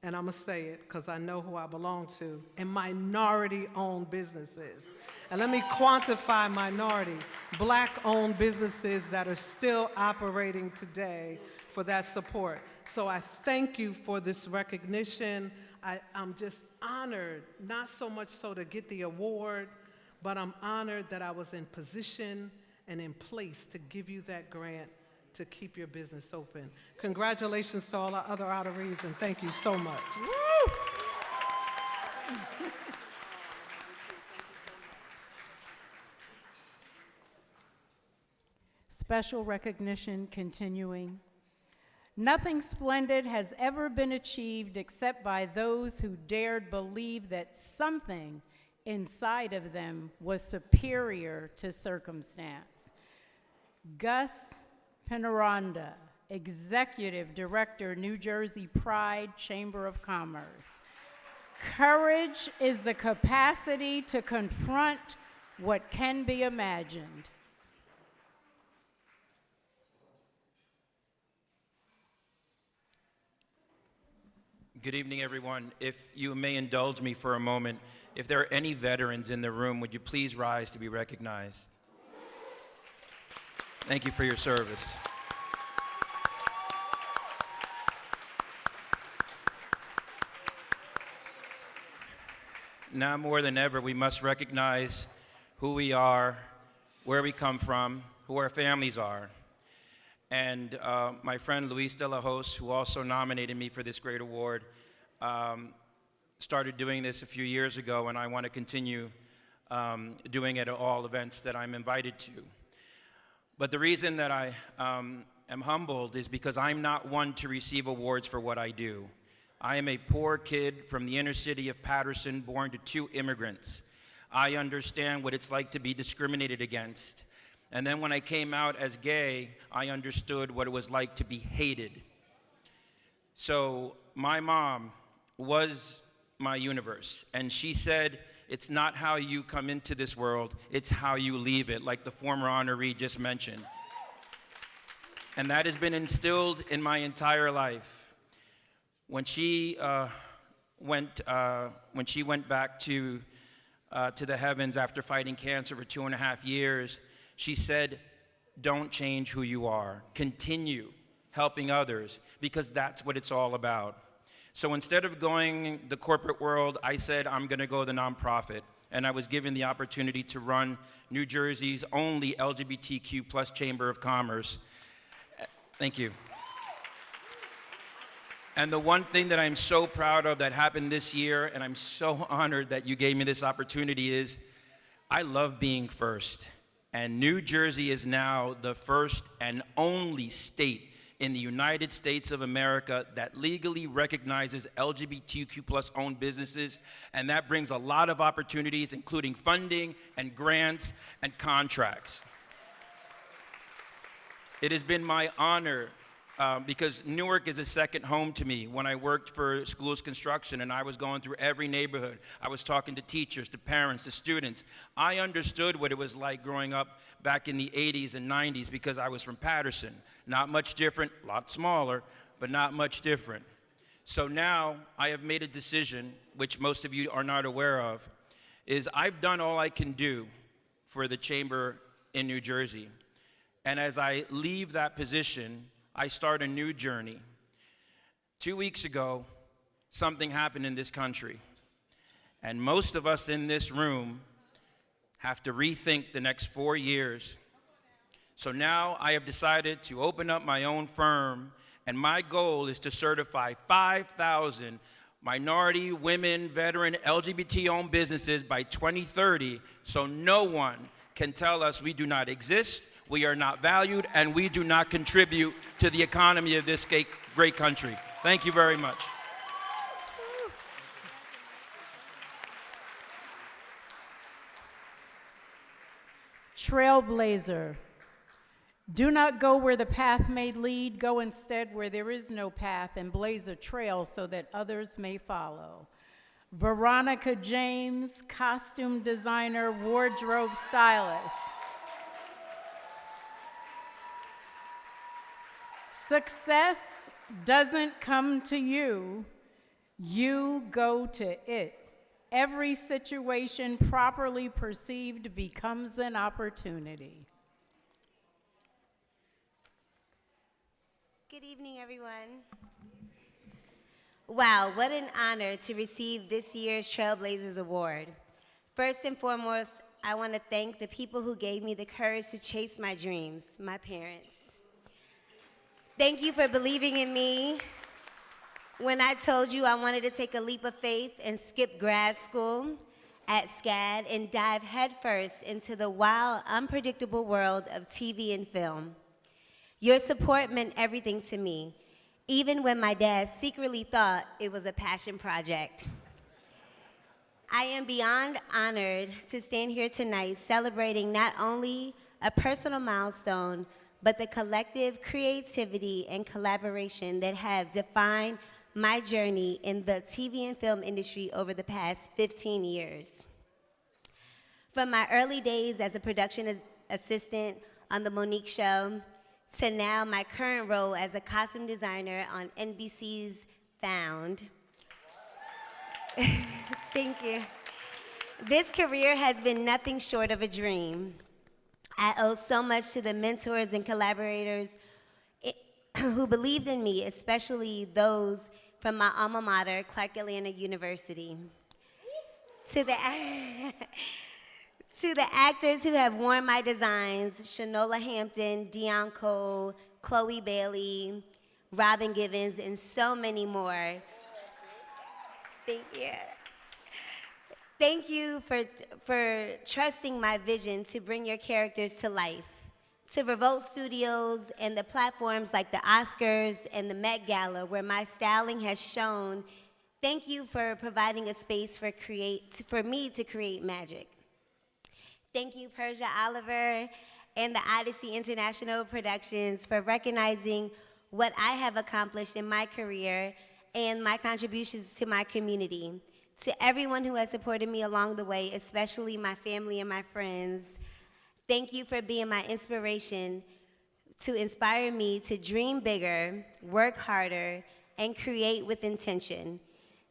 and I'm going to say it because I know who I belong to, and minority-owned businesses. And let me quantify minority, Black-owned businesses that are still operating today for that support. So I thank you for this recognition. I'm just honored, not so much so to get the award, but I'm honored that I was in position and in place to give you that grant to keep your business open. Congratulations to all our other honorees, and thank you so much. Special recognition continuing. Nothing splendid has ever been achieved except by those who dared believe that something inside of them was superior to circumstance. Gus Penaranda, Executive Director, New Jersey Pride Chamber of Commerce. Courage is the capacity to confront what can be imagined. Good evening, everyone. If you may indulge me for a moment, if there are any veterans in the room, would you please rise to be recognized? Thank you for your service. Now more than ever, we must recognize who we are, where we come from, who our families are. And my friend Luis de la Hoz, who also nominated me for this great award, started doing this a few years ago, and I want to continue doing it at all events that I'm invited to. But the reason that I am humbled is because I'm not one to receive awards for what I do. I am a poor kid from the inner city of Patterson, born to 2 immigrants. I understand what it's like to be discriminated against. And then when I came out as gay, I understood what it was like to be hated. So my mom was my universe, and she said, it's not how you come into this world, it's how you leave it, like the former honoree just mentioned. And that has been instilled in my entire life. When she went back to the heavens after fighting cancer for 2.5 years, she said, don't change who you are. Continue helping others, because that's what it's all about. So instead of going the corporate world, I said, I'm going to go the nonprofit. And I was given the opportunity to run New Jersey's only LGBTQ plus Chamber of Commerce. Thank you. And the one thing that I'm so proud of that happened this year, and I'm so honored that you gave me this opportunity, is I love being first. And New Jersey is now the first and only state in the United States of America that legally recognizes LGBTQ plus owned businesses, and that brings a lot of opportunities, including funding and grants and contracts. It has been my honor because Newark is a second home to me. When I worked for schools construction and I was going through every neighborhood, I was talking to teachers, to parents, to students. I understood what it was like growing up back in the 80s and 90s because I was from Patterson. Not much different, a lot smaller, but not much different. So now I have made a decision, which most of you are not aware of, is I've done all I can do for the chamber in New Jersey. And as I leave that position, I start a new journey. 2 weeks ago, something happened in this country. And most of us in this room have to rethink the next 4 years. So now I have decided to open up my own firm, and my goal is to certify 5,000 minority, women, veteran, LGBT-owned businesses by 2030, so no one can tell us we do not exist, we are not valued, and we do not contribute to the economy of this great country. Thank you very much. Trailblazer. Do not go where the path may lead, go instead where there is no path and blaze a trail so that others may follow. Veronica James, costume designer, wardrobe stylist. Success doesn't come to you, you go to it. Every situation properly perceived becomes an opportunity. Good evening, everyone. Wow, what an honor to receive this year's Trailblazers Award. First and foremost, I want to thank the people who gave me the courage to chase my dreams, my parents. Thank you for believing in me when I told you I wanted to take a leap of faith and skip grad school at SCAD and dive headfirst into the wild, unpredictable world of TV and film. Your support meant everything to me, even when my dad secretly thought it was a passion project. I am beyond honored to stand here tonight celebrating not only a personal milestone, but the collective creativity and collaboration that have defined my journey in the TV and film industry over the past 15 years. From my early days as a production assistant on The Monique Show, to now my current role as a costume designer on NBC's Found. Thank you. This career has been nothing short of a dream. I owe so much to the mentors and collaborators who believed in me, especially those from my alma mater, Clark Atlanta University. To the actors who have worn my designs, Shanola Hampton, Dion Cole, Chloe Bailey, Robin Givens, and so many more. Thank you. Thank you for trusting my vision to bring your characters to life. To Revolt Studios and the platforms like the Oscars and the Met Gala, where my styling has shown, thank you for providing a space for me to create magic. Thank you, Persia Oliver and the Odyssey International Productions for recognizing what I have accomplished in my career and my contributions to my community. To everyone who has supported me along the way, especially my family and my friends, thank you for being my inspiration to inspire me to dream bigger, work harder, and create with intention.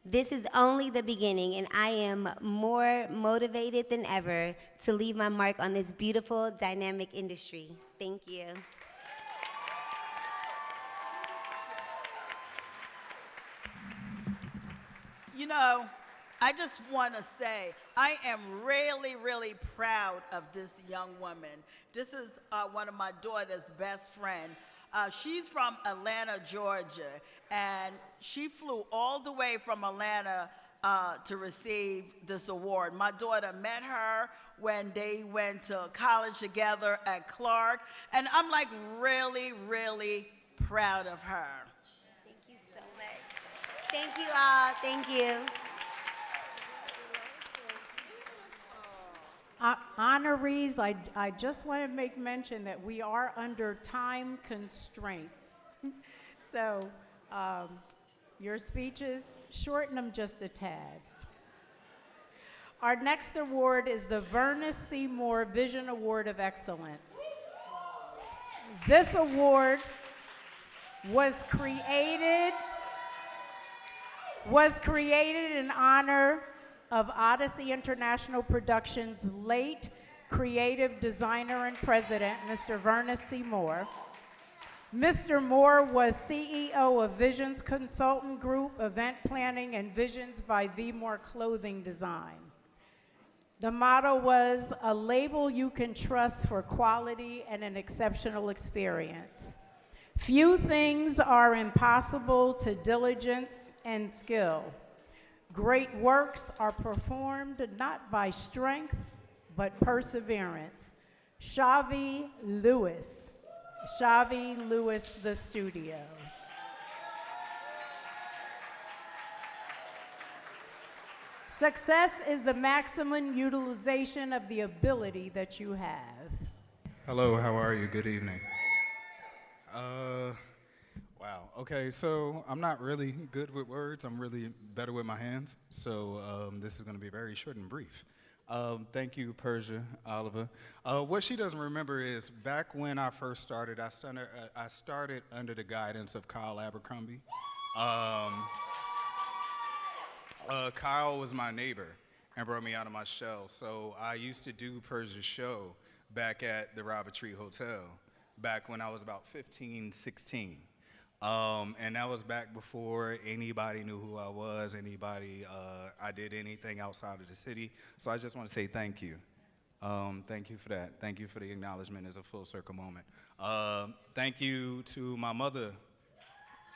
This is only the beginning, and I am more motivated than ever to leave my mark on this beautiful, dynamic industry. Thank you. You know, I just want to say, I am really, really proud of this young woman. This is one of my daughter's best friend. She's from Atlanta, Georgia, and she flew all the way from Atlanta to receive this award. My daughter met her when they went to college together at Clark, and I'm like really, really proud of her. Thank you so much. Thank you all. Thank you. Honorees, I just want to make mention that we are under time constraints. So your speeches, shorten them just a tad. Our next award is the Verna Seymour Vision Award of Excellence. This award was created in honor of Odyssey International Productions' late creative designer and president, Mr. Verna Seymour. Mr. Moore was CEO of Visions Consultant Group, Event Planning, and Visions by V. Moore Clothing Design. The motto was, a label you can trust for quality and an exceptional experience. Few things are impossible to diligence and skill. Great works are performed not by strength, but perseverance. Shavi Lewis, the studio. Success is the maximum utilization of the ability that you have. Hello, how are you? Good evening. Wow, okay, so I'm not really good with words. I'm really better with my hands. So this is gonna be very short and brief. Thank you, Persia, Oliver. What she doesn't remember is back when I first started, I started under the guidance of Kyle Abercrombie. Kyle was my neighbor and brought me out of my shell. So I used to do Persia's show back at the Robert Tree Hotel back when I was about 15, 16. And that was back before anybody knew who I was, I did anything outside of the city. So I just want to say thank you. Thank you for that. Thank you for the acknowledgement. It's a full circle moment. Thank you to my mother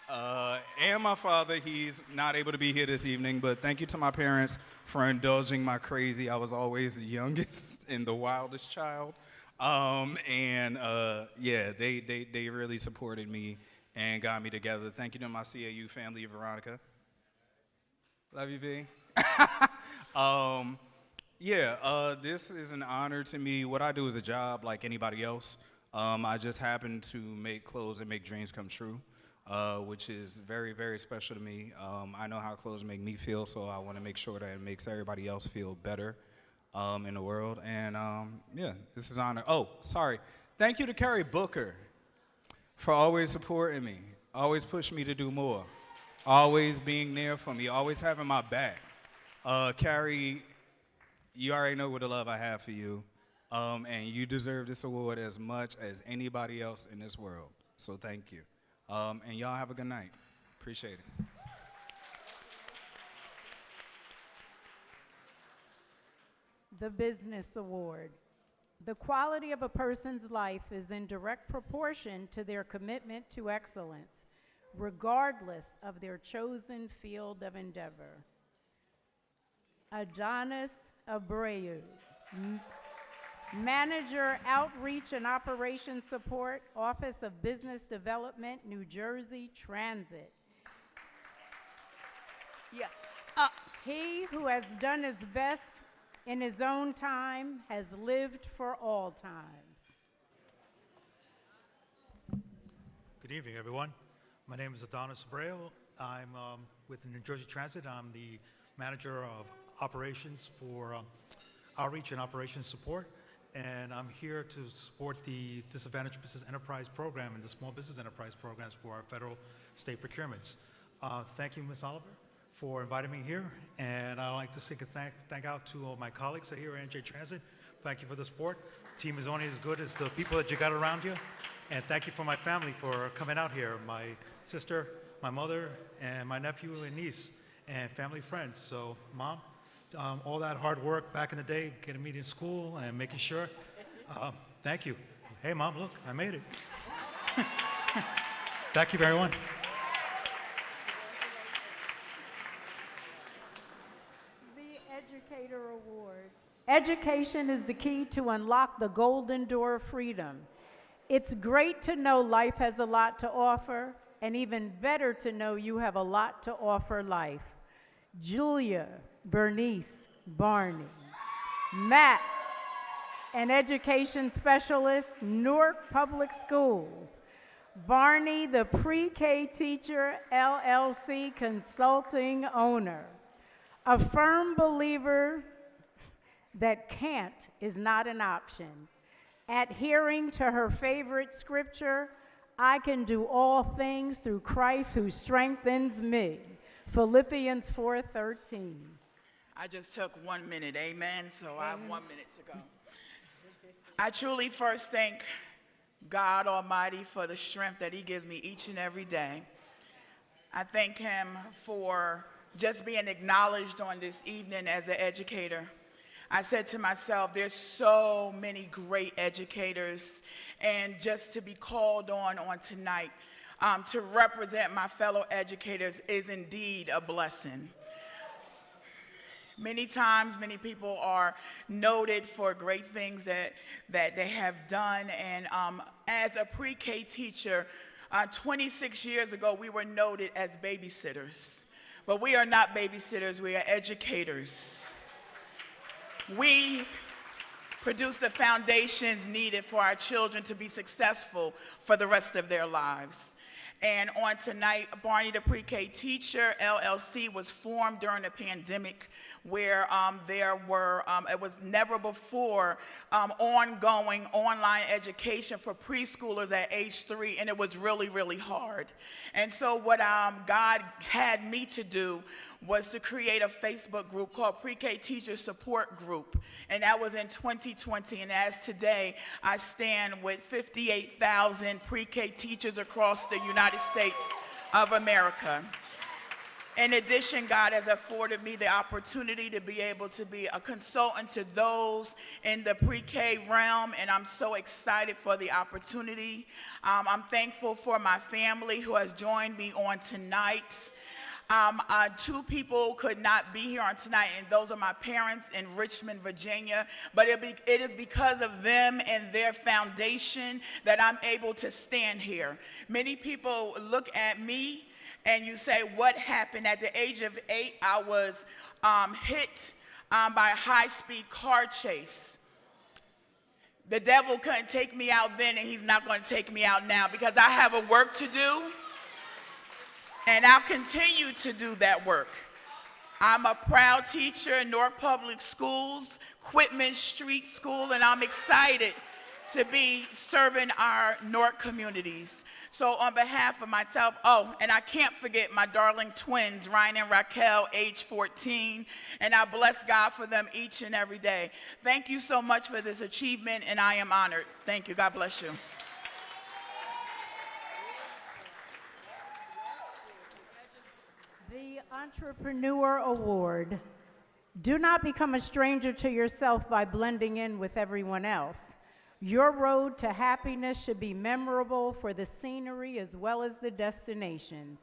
and my father. He's not able to be here this evening, but thank you to my parents for indulging my crazy. I was always the youngest and the wildest child. Yeah, they really supported me and got me together. Thank you to my CAU family, Veronica. Love you, V. This is an honor to me. What I do is a job like anybody else. I just happen to make clothes and make dreams come true, which is very, very special to me. I know how clothes make me feel, so I want to make sure that it makes everybody else feel better in the world. And this is an honor. Oh, sorry. Thank you to Carrie Booker for always supporting me, always pushing me to do more, always being there for me, always having my back. Carrie, you already know what the love I have for you, and you deserve this award as much as anybody else in this world. So thank you. And y'all have a good night. Appreciate it. The Business Award. The quality of a person's life is in direct proportion to their commitment to excellence, regardless of their chosen field of endeavor. Adonis Abreu, Manager, Outreach and Operations Support, Office of Business Development, New Jersey Transit. He who has done his best in his own time has lived for all times. Good evening, everyone. My name is Adonis Abreu. I'm with New Jersey Transit. I'm the manager of operations for outreach and operations support, and I'm here to support the Disadvantaged Business Enterprise Program and the Small Business Enterprise Programs for our federal state procurements. Thank you, Ms. Oliver, for inviting me here, and I'd like to say a thank out to all my colleagues here at NJ Transit. Thank you for the support. The team is only as good as the people that you got around you, and thank you for my family for coming out here, my sister, my mother, and my nephew and niece, and family friends. So, Mom, all that hard work back in the day, getting me to school and making sure, thank you. Hey, Mom, look, I made it. Thank you, everyone. Educator Award. Education is the key to unlock the golden door of freedom. It's great to know life has a lot to offer, and even better to know you have a lot to offer life. Julia Bernice Barney. Matt, an education specialist, Newark Public Schools. Barney, the pre-K teacher, LLC consulting owner. A firm believer that can't is not an option. Adhering to her favorite scripture, I can do all things through Christ who strengthens me. Philippians 4:13. I just took 1 minute, amen? So I have 1 minute to go. I truly first thank God Almighty for the strength that He gives me each and every day. I thank Him for just being acknowledged on this evening as an educator. I said to myself, there's so many great educators, and just to be called on tonight to represent my fellow educators is indeed a blessing. Many times, many people are noted for great things that they have done, and as a pre-K teacher, 26 years ago, we were noted as babysitters. But we are not babysitters, we are educators. We produce the foundations needed for our children to be successful for the rest of their lives. And on tonight, Barney the Pre-K Teacher, LLC, was formed during the pandemic, where there were, it was never before, ongoing online education for preschoolers at age 3, and it was really, really hard. And so what God had me to do was to create a Facebook group called Pre-K Teacher Support Group, and that was in 2020. And as today, I stand with 58,000 pre-K teachers across the United States of America. In addition, God has afforded me the opportunity to be able to be a consultant to those in the pre-K realm, and I'm so excited for the opportunity. I'm thankful for my family who has joined me on tonight. Two people could not be here on tonight, and those are my parents in Richmond, Virginia. But it is because of them and their foundation that I'm able to stand here. Many people look at me and you say, what happened? At the age of 8, I was hit by a high-speed car chase. The devil couldn't take me out then, and he's not going to take me out now, because I have a work to do. And I'll continue to do that work. I'm a proud teacher in Newark Public Schools, Quitman Street School, and I'm excited to be serving our Newark communities. So on behalf of myself, and I can't forget my darling twins, Ryan and Raquel, age 14, and I bless God for them each and every day. Thank you so much for this achievement, and I am honored. Thank you. God bless you. The Entrepreneur Award. Do not become a stranger to yourself by blending in with everyone else. Your road to happiness should be memorable for the scenery as well as the destination.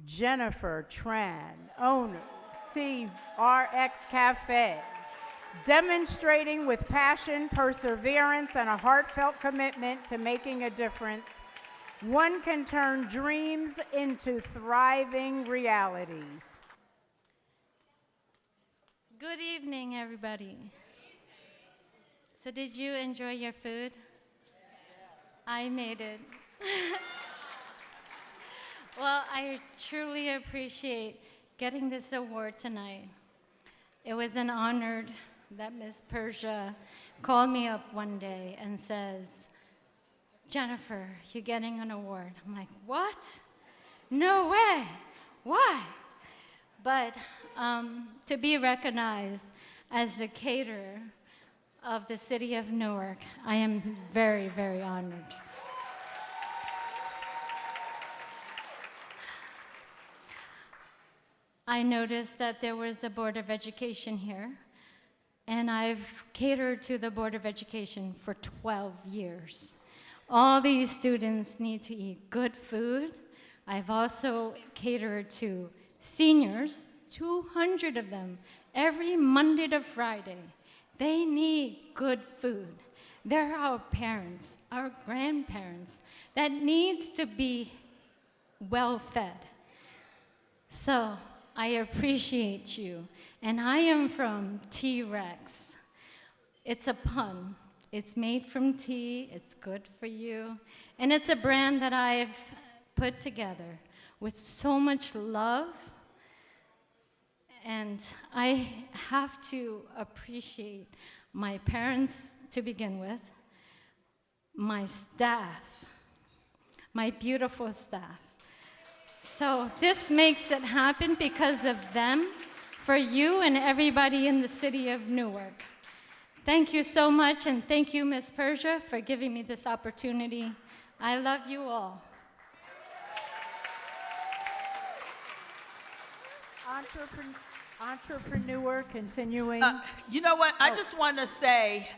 Jennifer Tran, owner, TRX Cafe. Demonstrating with passion, perseverance, and a heartfelt commitment to making a difference, one can turn dreams into thriving realities. Good evening, everybody. So did you enjoy your food? I made it. Well, I truly appreciate getting this award tonight. It was an honor that Miss Persia called me up one day and says, Jennifer, you're getting an award. I'm like, what? No way. Why? But to be recognized as the caterer of the city of Newark, I am very, very honored. I noticed that there was a Board of Education here, and I've catered to the Board of Education for 12 years. All these students need to eat good food. I've also catered to seniors, 200 of them, every Monday to Friday. They need good food. They're our parents, our grandparents, that needs to be well fed. So I appreciate you. And I am from T-Rex. It's a pun. It's made from tea, it's good for you. And it's a brand that I've put together with so much love. And I have to appreciate my parents to begin with, my staff, my beautiful staff. So this makes it happen because of them, for you and everybody in the city of Newark. Thank you so much, and thank you, Ms. Persia, for giving me this opportunity. I love you all. Entrepreneur continuing. You know what? I just want to say,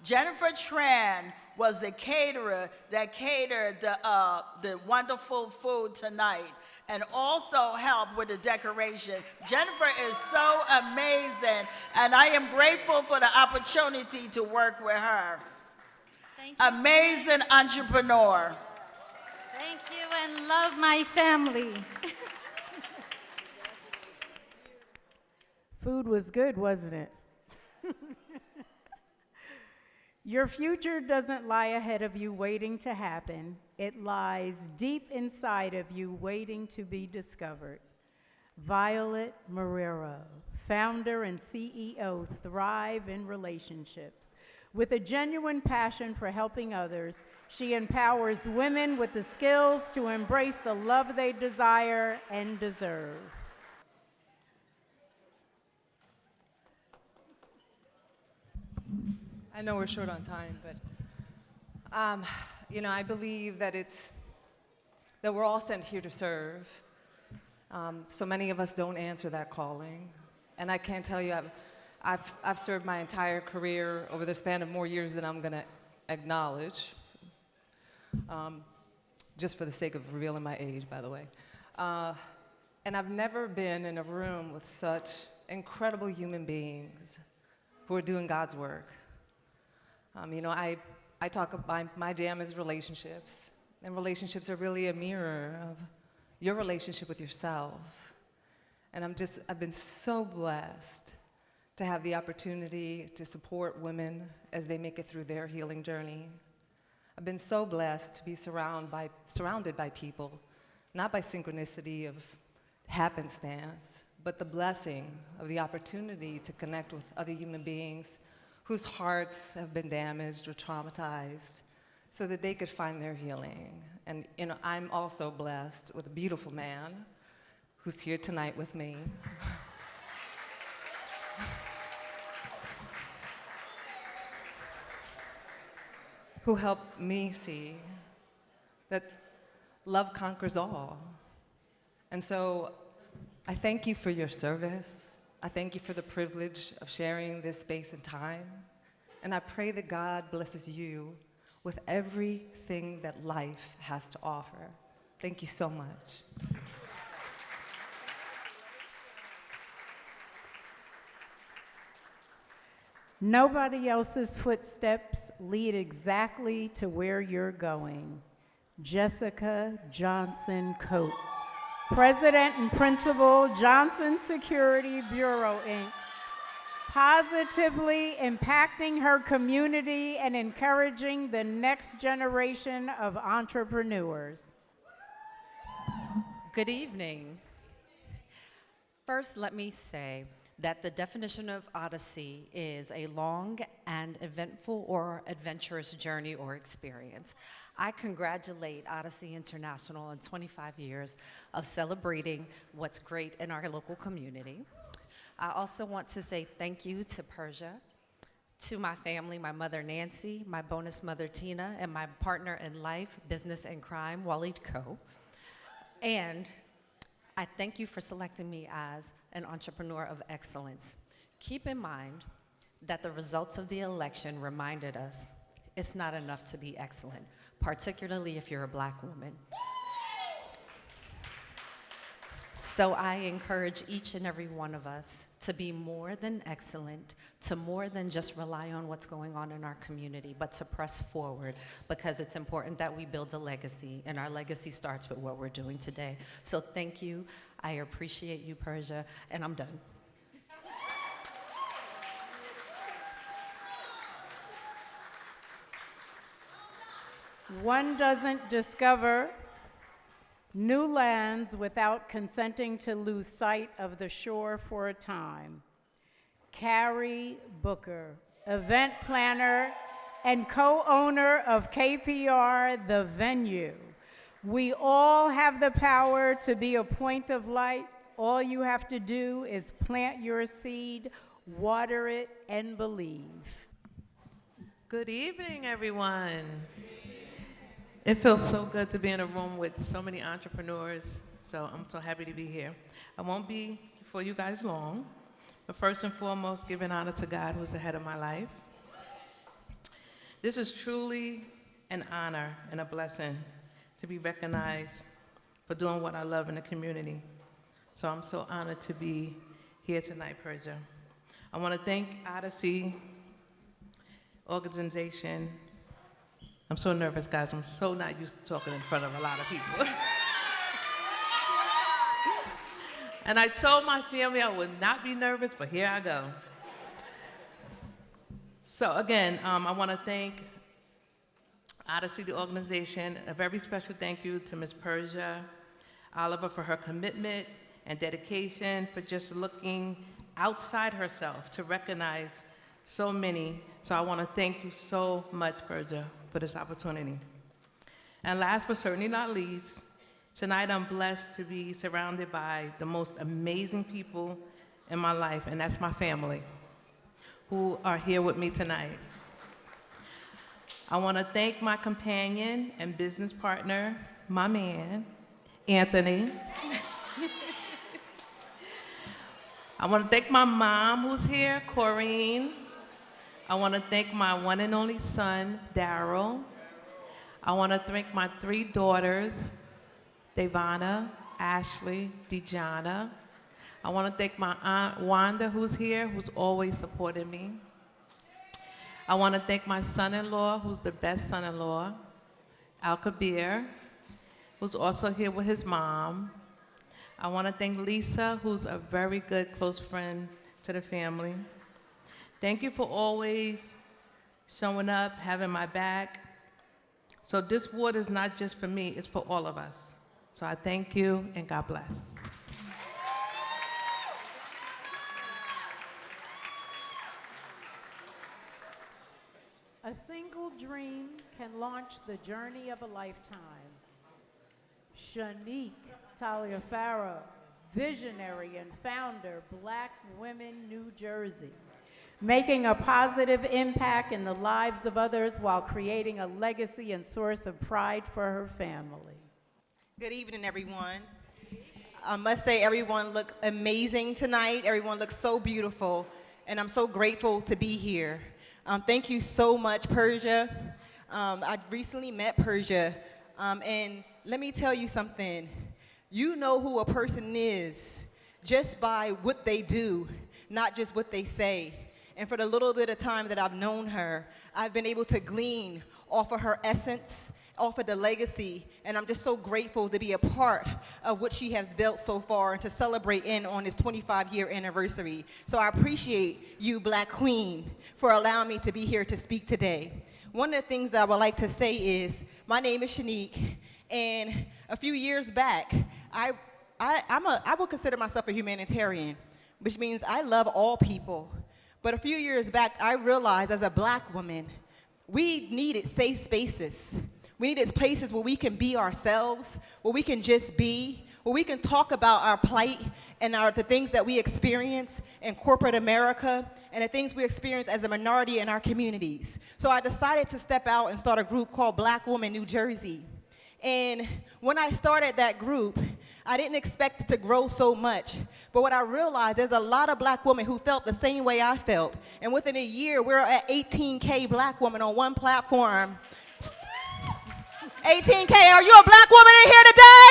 Jennifer Tran was the caterer that catered the wonderful food tonight, and also helped with the decoration. Jennifer is so amazing, and I am grateful for the opportunity to work with her. Thank you. Amazing entrepreneur. Thank you, and love my family. Food was good, wasn't it? Your future doesn't lie ahead of you waiting to happen. It lies deep inside of you waiting to be discovered. Violet Marrero, founder and CEO, Thrive in Relationships. With a genuine passion for helping others, she empowers women with the skills to embrace the love they desire and deserve. I know we're short on time, but I believe that we're all sent here to serve, So many of us don't answer that calling. And I can't tell you, I've served my entire career over the span of more years than I'm going to acknowledge, just for the sake of revealing my age, by the way. And I've never been in a room with such incredible human beings who are doing God's work. You know, I talk about my jam is relationships, and relationships are really a mirror of your relationship with yourself. And I've been so blessed to have the opportunity to support women as they make it through their healing journey. I've been so blessed to be surrounded by people, not by synchronicity of happenstance, but the blessing of the opportunity to connect with other human beings whose hearts have been damaged or traumatized so that they could find their healing. And you know, I'm also blessed with a beautiful man who's here tonight with me. Who helped me see that love conquers all. And so I thank you for your service. I thank you for the privilege of sharing this space and time. And I pray that God blesses you with everything that life has to offer. Thank you so much. Nobody else's footsteps lead exactly to where you're going. Jessica Johnson Coate, President and Principal, Johnson Security Bureau, Inc., positively impacting her community and encouraging the next generation of entrepreneurs. Good evening. First, let me say that the definition of Odyssey is a long and eventful or adventurous journey or experience. I congratulate Odyssey International on 25 years of celebrating what's great in our local community. I also want to say thank you to Persia, to my family, my mother Nancy, my bonus mother Tina, and my partner in life, business and crime, Waleed Ko. And I thank you for selecting me as an entrepreneur of excellence. Keep in mind that the results of the election reminded us it's not enough to be excellent, particularly if you're a Black woman. So I encourage each and every one of us to be more than excellent, to more than just rely on what's going on in our community, but to press forward, because it's important that we build a legacy, and our legacy starts with what we're doing today. So thank you. I appreciate you, Persia, and I'm done. One doesn't discover new lands without consenting to lose sight of the shore for a time. Carrie Booker, event planner and co-owner of KPR, The Venue. We all have the power to be a point of light. All you have to do is plant your seed, water it, and believe. Good evening, everyone. It feels so good to be in a room with so many entrepreneurs, so I'm so happy to be here. I won't be for you guys long, but first and foremost, giving honor to God, who's the head of my life. This is truly an honor and a blessing to be recognized for doing what I love in the community. So I'm so honored to be here tonight, Persia. I want to thank Odyssey organization. I'm so nervous, guys. I'm so not used to talking in front of a lot of people. And I told my family I would not be nervous, but here I go. So again, I want to thank Odyssey, the organization. A very special thank you to Ms. Persia Oliver for her commitment and dedication, for just looking outside herself to recognize so many. So I want to thank you so much, Persia, for this opportunity. And last but certainly not least, tonight I'm blessed to be surrounded by the most amazing people in my life, and that's my family, who are here with me tonight. I want to thank my companion and business partner, my man, Anthony. I want to thank my mom who's here, Corrine. I want to thank my one and only son, Daryl. I want to thank my 3 daughters, Devana, Ashley, Dejana. I want to thank my aunt Wanda who's here, who's always supported me. I want to thank my son-in-law, who's the best son-in-law, Al Kabir, who's also here with his mom. I want to thank Lisa, who's a very good close friend to the family. Thank you for always showing up, having my back. So this award is not just for me, it's for all of us. So I thank you, and God bless. A single dream can launch the journey of a lifetime. Shanique Taliaferro, visionary and founder, Black Women New Jersey, making a positive impact in the lives of others while creating a legacy and source of pride for her family. Good evening, everyone. I must say everyone looked amazing tonight. Everyone looked so beautiful, and I'm so grateful to be here. Thank you so much, Persia. I recently met Persia, and let me tell you something. You know who a person is just by what they do, not just what they say. And for the little bit of time that I've known her, I've been able to glean off of her essence, off of the legacy, and I'm just so grateful to be a part of what she has built so far and to celebrate in on this 25-year anniversary. So I appreciate you, Black Queen, for allowing me to be here to speak today. One of the things that I would like to say is, my name is Shanique, and a few years back, I would consider myself a humanitarian, which means I love all people. But a few years back, I realized as a Black woman, we needed safe spaces. We needed places where we can be ourselves, where we can just be, where we can talk about our plight and the things that we experience in corporate America and the things we experience as a minority in our communities. So I decided to step out and start a group called Black Women New Jersey. And when I started that group, I didn't expect it to grow so much. But what I realized, there's a lot of Black women who felt the same way I felt. And within a year, we're at 18K Black women on one platform. 18K, are you a Black woman in here today?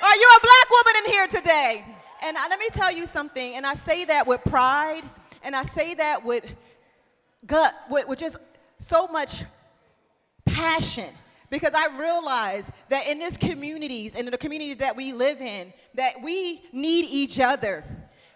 Are you a Black woman in here today? And let me tell you something, and I say that with pride, and I say that with with just so much passion. Because I realize that in these communities, and in the communities that we live in, that we need each other.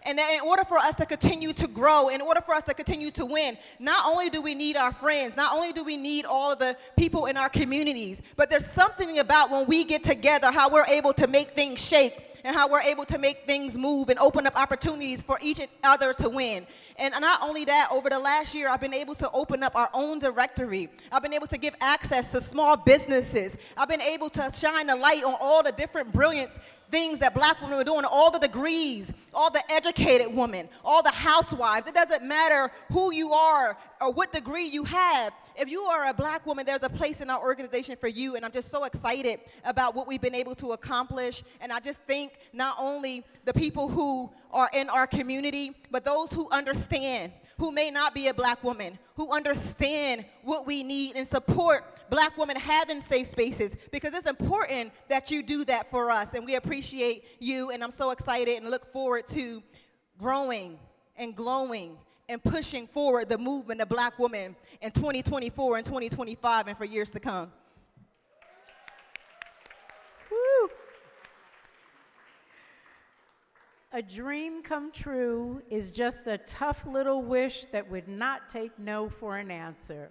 And that in order for us to continue to grow, in order for us to continue to win, not only do we need our friends, not only do we need all of the people in our communities, but there's something about when we get together, how we're able to make things shake, and how we're able to make things move and open up opportunities for each other to win. And not only that, over the last year, I've been able to open up our own directory. I've been able to give access to small businesses. I've been able to shine a light on all the different brilliant things that Black women are doing, all the degrees, all the educated women, all the housewives. It doesn't matter who you are or what degree you have. If you are a Black woman, there's a place in our organization for you, and I'm just so excited about what we've been able to accomplish. And I just think not only the people who are in our community, but those who understand, who may not be a Black woman, who understand what we need and support Black women having safe spaces, because it's important that you do that for us, and we appreciate you, and I'm so excited and look forward to growing and glowing and pushing forward the movement of Black women in 2024 and 2025 and for years to come. Woo. A dream come true is just a tough little wish that would not take no for an answer.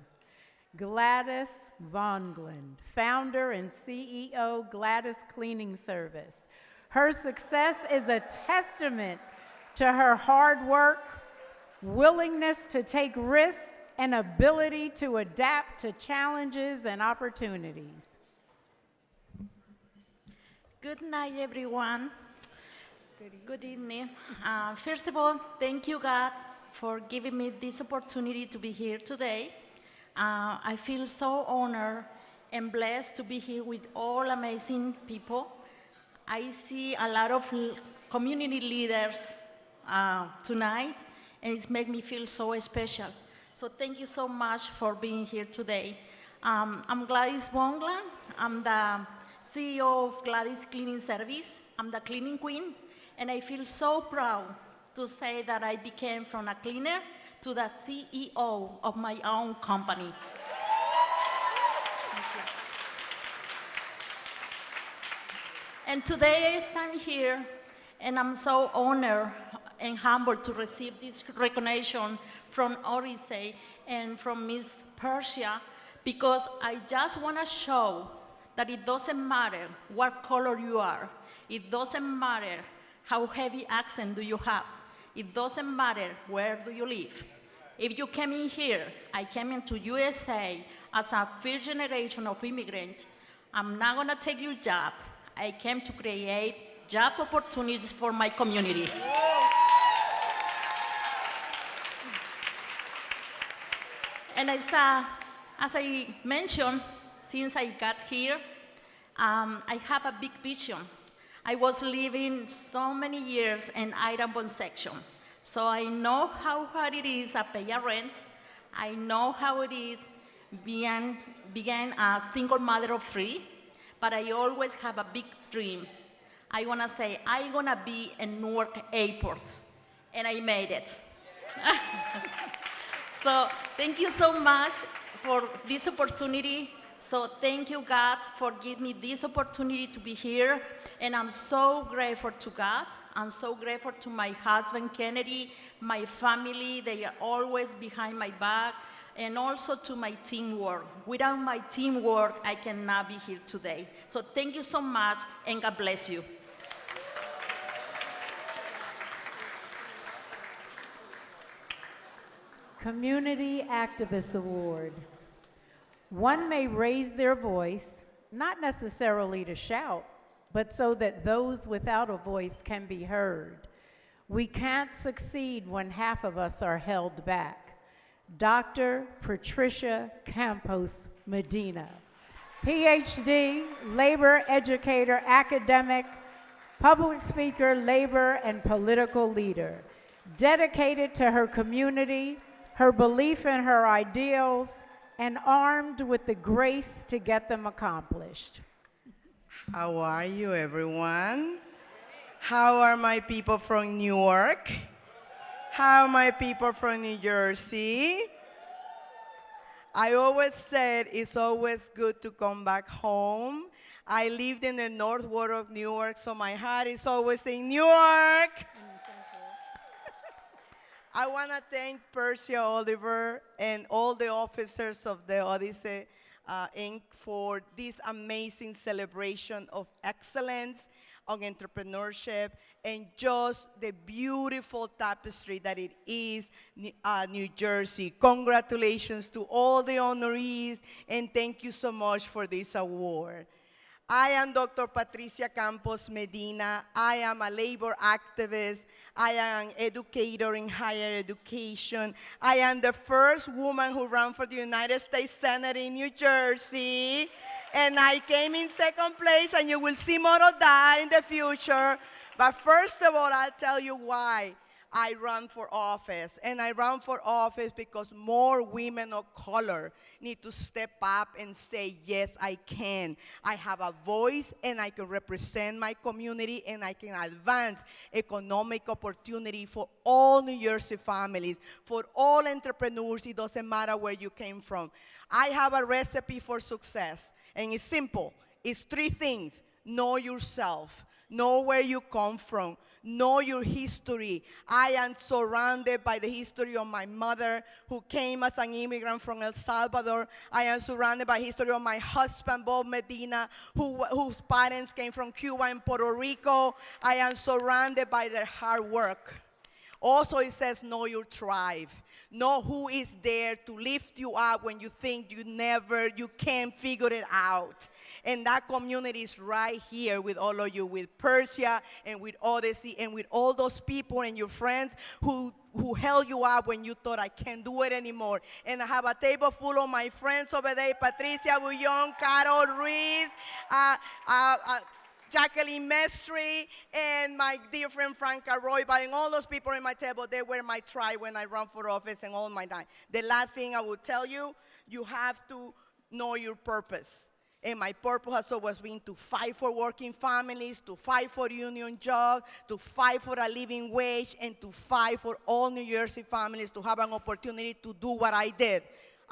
Gladys Vonglund, founder and CEO, Gladys Cleaning Service. Her success is a testament to her hard work, willingness to take risks, and ability to adapt to challenges and opportunities. Good night, everyone. Good evening. First of all, thank you, God, for giving me this opportunity to be here today. I feel so honored and blessed to be here with all amazing people. I see a lot of community leaders tonight, and it's made me feel so special. So thank you so much for being here today. I'm Gladys Bongla. I'm the CEO of Gladys Cleaning Service. I'm the cleaning queen, and I feel so proud to say that I became from a cleaner to the CEO of my own company. And today I stand here, and I'm so honored and humbled to receive this recognition from Odyssey and from Miss Persia, because I just want to show that it doesn't matter what color you are. It doesn't matter how heavy accent do you have. It doesn't matter where do you live. If you came in here, I came into USA as a first generation of immigrant. I'm not gonna take your job. I came to create job opportunities for my community. And as I mentioned, since I got here, I have a big vision. I was living so many years in Ironbound section, so I know how hard it is to pay a rent. I know how it is being a single mother of three, but I always have a big dream. I want to say, I'm going to be in Newark Airport, and I made it. So thank you so much for this opportunity. So thank you, God, for giving me this opportunity to be here. And I'm so grateful to God. I'm so grateful to my husband, Kennedy, my family. They are always behind my back. And also to my teamwork. Without my teamwork, I cannot be here today. So thank you so much, and God bless you. Community Activist Award. One may raise their voice, not necessarily to shout, but so that those without a voice can be heard. We can't succeed when half of us are held back. Dr. Patricia Campos Medina, PhD, labor educator, academic, public speaker, labor and political leader, dedicated to her community, her belief in her ideals, and armed with the grace to get them accomplished. How are you, everyone? How are my people from Newark? How are my people from New Jersey? I always said it's always good to come back home. I lived in the north ward of Newark, so my heart is always in Newark. I want to thank Persia Oliver and all the officers of the Odyssey Inc. for this amazing celebration of excellence on entrepreneurship and just the beautiful tapestry that it is New Jersey. Congratulations to all the honorees, and thank you so much for this award. I am Dr. Patricia Campos Medina. I am a labor activist. I am an educator in higher education. I am the first woman who ran for the United States Senate in New Jersey. And I came in second place, and you will see more of that in the future. But first of all, I'll tell you why I run for office. And I run for office because more women of color need to step up and say, yes, I can. I have a voice, and I can represent my community, and I can advance economic opportunity for all New Jersey families, for all entrepreneurs. It doesn't matter where you came from. I have a recipe for success, and it's simple. It's three things. Know yourself. Know where you come from. Know your history. I am surrounded by the history of my mother, who came as an immigrant from El Salvador. I am surrounded by the history of my husband, Bob Medina, whose parents came from Cuba and Puerto Rico. I am surrounded by their hard work. Also, it says know your tribe. Know who is there to lift you up when you think you can't figure it out. And that community is right here with all of you, with Persia and with Odyssey and with all those people and your friends who held you up when you thought I can't do it anymore. And I have a table full of my friends over there, Patricia Bullon, Carol Ruiz, Jacqueline Mestry, and my dear friend Franca Roybal, and all those people in my table, they were my tribe when I ran for office and all my time. The last thing I will tell you, you have to know your purpose. And my purpose has always been to fight for working families, to fight for union jobs, to fight for a living wage, and to fight for all New Jersey families to have an opportunity to do what I did.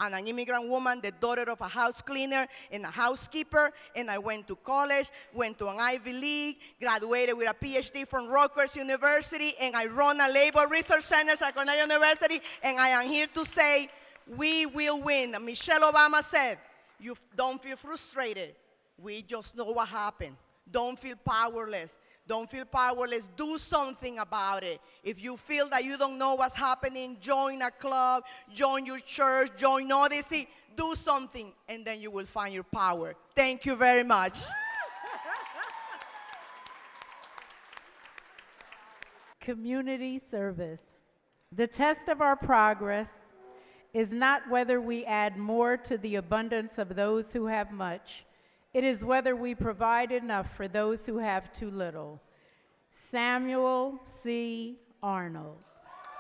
I'm an immigrant woman, the daughter of a house cleaner and a housekeeper, and I went to college, went to an Ivy League, graduated with a PhD from Rutgers University, and I run a labor research center at Cornell University, and I am here to say, we will win. Michelle Obama said, you don't feel frustrated. We just know what happened. Don't feel powerless. Don't feel powerless. Do something about it. If you feel that you don't know what's happening, join a club, join your church, join Odyssey. Do something, and then you will find your power. Thank you very much. Community service. The test of our progress is not whether we add more to the abundance of those who have much. It is whether we provide enough for those who have too little. Samuel C. Arnold,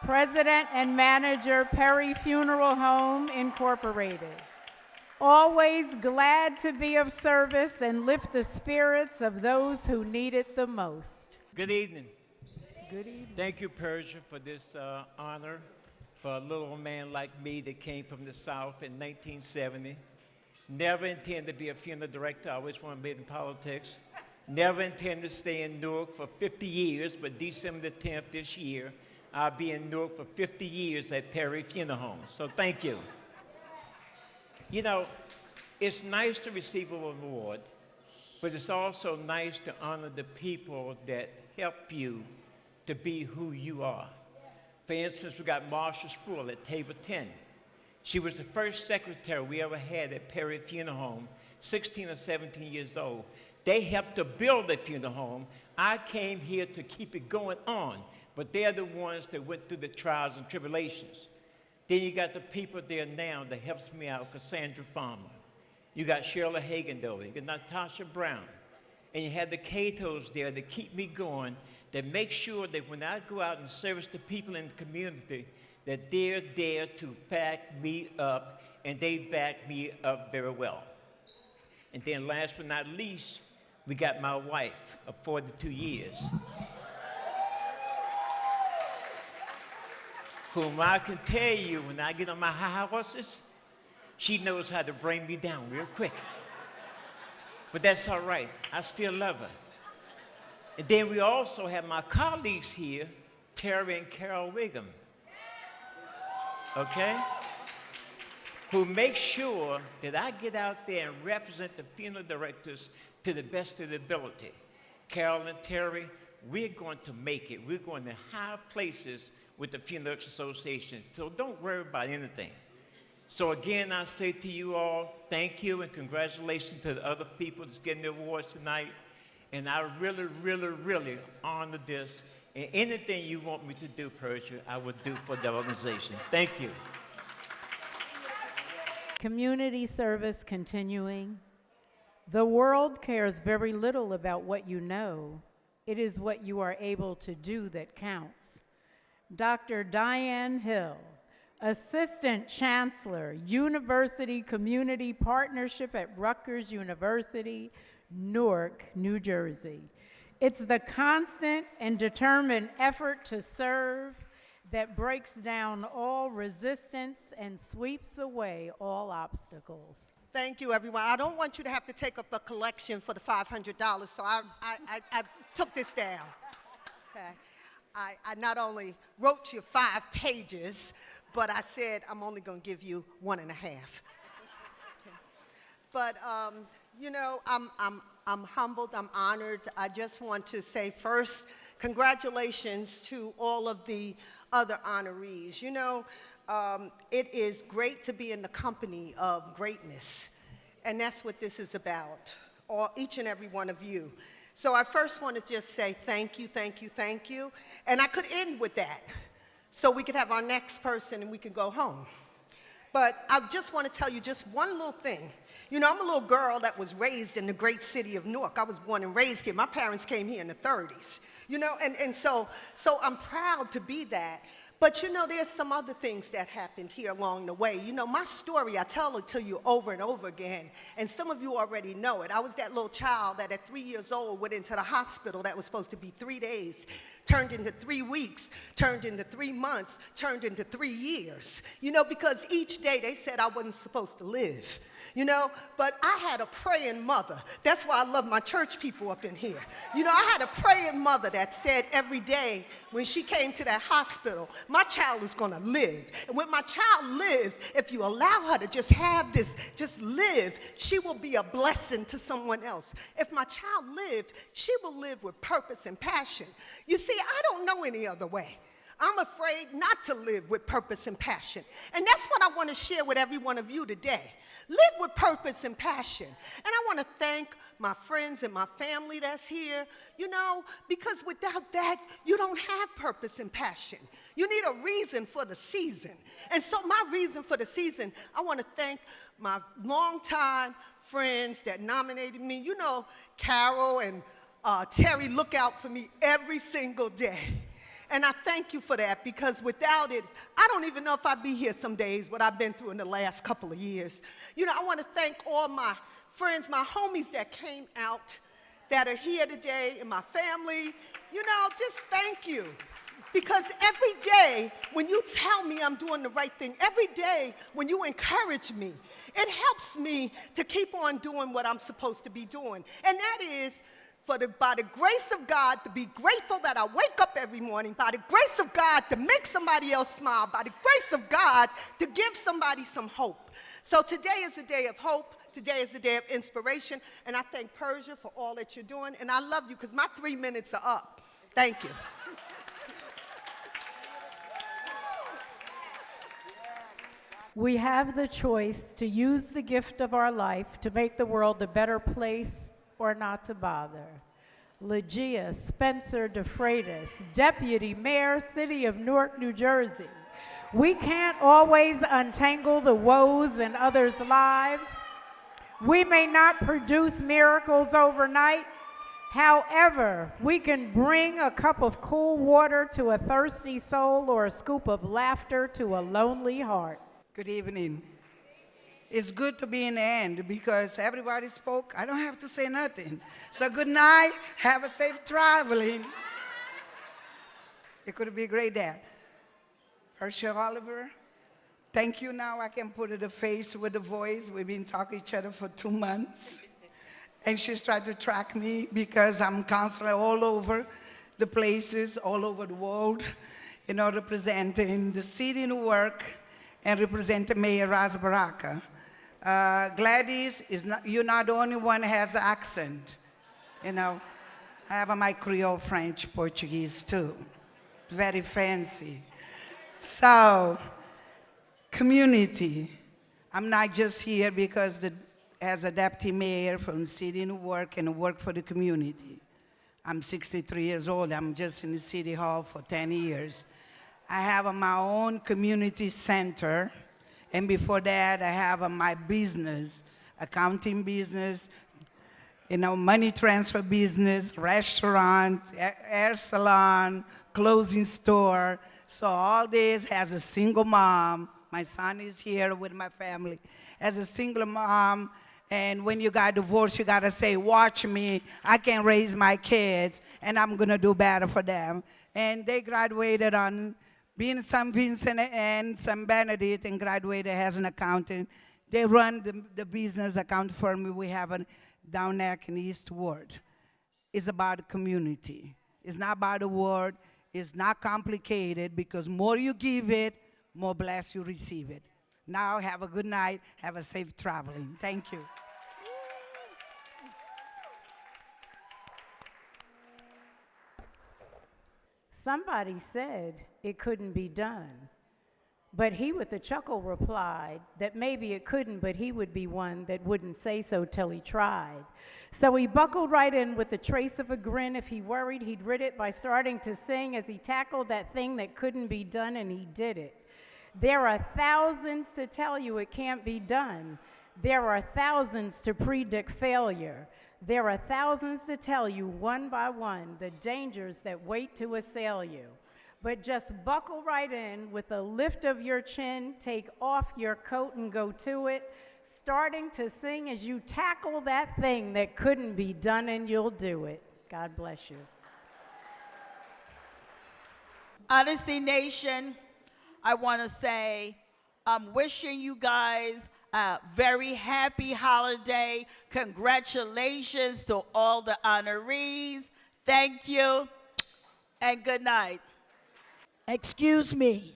President and Manager, Perry Funeral Home, Incorporated. Always glad to be of service and lift the spirits of those who need it the most. Good evening. Good evening. Thank you, Persia, for this honor for a little old man like me that came from the South in 1970. Never intended to be a funeral director. I always wanted to be in politics. Never intended to stay in Newark for 50 years, but December the 10th this year, I'll be in Newark for 50 years at Perry Funeral Home. So thank you. You know, it's nice to receive an award, but it's also nice to honor the people that help you to be who you are. For instance, we got Marsha Spruill at table 10. She was the first secretary we ever had at Perry Funeral Home, 16 or 17 years old. They helped to build the funeral home. I came here to keep it going on, but they're the ones that went through the trials and tribulations. Then you got the people there now that helps me out, Cassandra Farmer. You got Shirley Hagendorf, you got Natasha Brown, and you had the Catos there that keep me going, that make sure that when I go out and service the people in the community, that they're there to back me up, and they back me up very well. And then last but not least, we got my wife of 42 years, whom I can tell you when I get on my high horses, she knows how to bring me down real quick. But that's all right, I still love her. And then we also have my colleagues here, Terry and Carol Wiggum, okay? Who make sure that I get out there and represent the funeral directors to the best of their ability. Carol and Terry, we're going to make it. We're going to high places with the Funeral Association, so don't worry about anything. So again, I say to you all, thank you and congratulations to the other people that's getting the awards tonight. And I really, really, really honor this. And anything you want me to do, Persia, I would do for the organization. Thank you. Community service continuing. The world cares very little about what you know. It is what you are able to do that counts. Dr. Diane Hill, Assistant Chancellor, University Community Partnership at Rutgers University, Newark, New Jersey. It's the constant and determined effort to serve that breaks down all resistance and sweeps away all obstacles. Thank you, everyone. I don't want you to have to take up a collection for the $500, so I took this down. Okay. I not only wrote you 5 pages, but I said I'm only going to give you 1.5. Okay. But you know, I'm humbled, I'm honored. I just want to say first, congratulations to all of the other honorees. You know, it is great to be in the company of greatness, and that's what this is about, each and every one of you. So I first want to just say thank you, thank you, thank you, and I could end with that, so we could have our next person and we could go home. But I just want to tell you just one little thing. You know, I'm a little girl that was raised in the great city of Newark. I was born and raised here. My parents came here in the 30s. You know, and so I'm proud to be that. But you know, there's some other things that happened here along the way. You know, my story, I tell it to you over and over again, and some of you already know it. I was that little child that at 3 years old went into the hospital that was supposed to be 3 days, turned into 3 weeks, turned into 3 months, turned into 3 years. You know, because each day they said I wasn't supposed to live. You know, but I had a praying mother. That's why I love my church people up in here. You know, I had a praying mother that said every day when she came to that hospital, my child is going to live. And when my child lives, if you allow her to just have this, just live, she will be a blessing to someone else. If my child lives, she will live with purpose and passion. You see, I don't know any other way. I'm afraid not to live with purpose and passion. And that's what I want to share with every one of you today. Live with purpose and passion. And I want to thank my friends and my family that's here, you know, because without that, you don't have purpose and passion. You need a reason for the season. And so my reason for the season, I want to thank my longtime friends that nominated me. You know, Carol and Terry look out for me every single day. And I thank you for that, because without it, I don't even know if I'd be here some days, what I've been through in the last couple of years. You know, I want to thank all my friends, my homies that came out, that are here today, and my family. You know, just thank you. Because every day when you tell me I'm doing the right thing, every day when you encourage me, it helps me to keep on doing what I'm supposed to be doing. And that is, by the grace of God, to be grateful that I wake up every morning, by the grace of God, to make somebody else smile, by the grace of God, to give somebody some hope. So today is a day of hope. Today is a day of inspiration. And I thank Persia for all that you're doing. And I love you, because my 3 minutes are up. Thank you. We have the choice to use the gift of our life to make the world a better place or not to bother. Legia Spencer DeFreitas, Deputy Mayor, City of Newark, New Jersey. We can't always untangle the woes in others' lives. We may not produce miracles overnight. However, we can bring a cup of cool water to a thirsty soul, or a scoop of laughter to a lonely heart. Good evening. It's good to be in the end, because everybody spoke. I don't have to say nothing. So good night. Have a safe traveling. It could be a great day. Persia Oliver, thank you. Now I can put it a face with a voice. We've been talking to each other for 2 months. And she's tried to track me, because I'm constantly all over the places, all over the world, you know, representing the city in Newark and representing Mayor Ras Baraka. Gladys, you're not the only one who has an accent. You know, I have my Creole, French, Portuguese too. Very fancy. So, community. I'm not just here because as a deputy mayor from the city in Newark and work for the community. I'm 63 years old. I'm just in the city hall for 10 years. I have my own community center. And before that, I have my business, accounting business, you know, money transfer business, restaurant, hair salon, clothing store. So all this as a single mom. My son is here with my family. As a single mom, and when you got divorced, you got to say, watch me. I can raise my kids, and I'm going to do better for them. And they graduated on being St. Vincent and St. Benedict, and graduated as an accountant. They run the business account firm we have down there in East Ward. It's about the community. It's not about the word. It's not complicated, because more you give it, more blessed you receive it. Now have a good night. Have a safe traveling. Thank you. Somebody said it couldn't be done, but he with a chuckle replied that maybe it couldn't, but he would be one that wouldn't say so till he tried. So he buckled right in with a trace of a grin. If he worried, he'd rid it by starting to sing as he tackled that thing that couldn't be done, and he did it. There are thousands to tell you it can't be done. There are thousands to predict failure. There are thousands to tell you one by one the dangers that wait to assail you. But just buckle right in with a lift of your chin, take off your coat and go to it, starting to sing as you tackle that thing that couldn't be done, and you'll do it. God bless you. Odyssey Nation, I want to say I'm wishing you guys a very happy holiday. Congratulations to all the honorees. Thank you, and good night. Excuse me.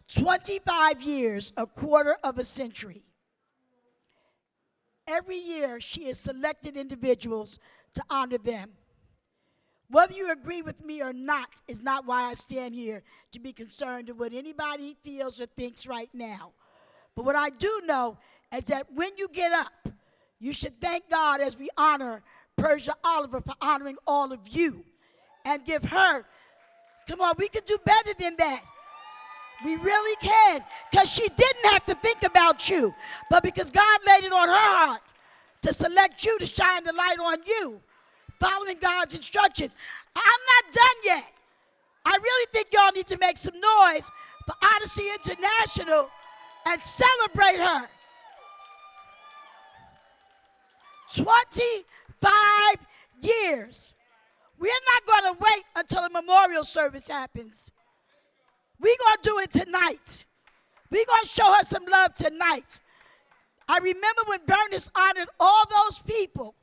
25 years, a quarter of a century. Every year, she has selected individuals to honor them. Whether you agree with me or not is not why I stand here to be concerned with what anybody feels or thinks right now. But what I do know is that when you get up, you should thank God as we honor Persia Oliver for honoring all of you, and give her, come on, we can do better than that. We really can, because she didn't have to think about you, but because God laid it on her heart to select you to shine the light on you, following God's instructions. I'm not done yet. I really think y'all need to make some noise for Odyssey International and celebrate her. 25 years. We're not going to wait until a memorial service happens. We're going to do it tonight. We're going to show her some love tonight. I remember when Bernice honored all those people,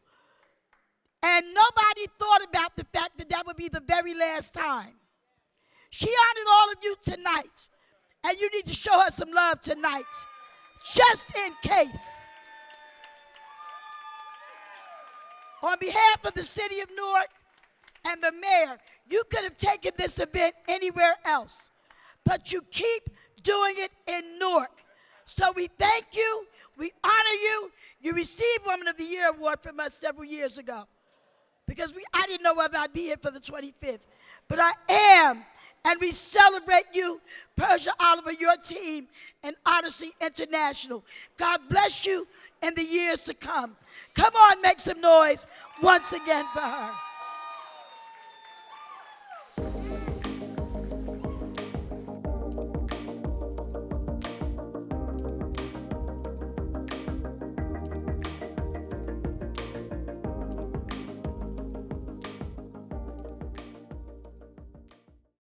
and nobody thought about the fact that that would be the very last time. She honored all of you tonight, and you need to show her some love tonight, just in case. On behalf of the city of Newark and the mayor, you could have taken this event anywhere else, but you keep doing it in Newark. So we thank you, we honor you. You received Woman of the Year award from us several years ago, because I didn't know whether I'd be here for the 25th, but I am, and we celebrate you, Persia Oliver, your team, and Odyssey International. God bless you in the years to come. Come on, make some noise once again for her.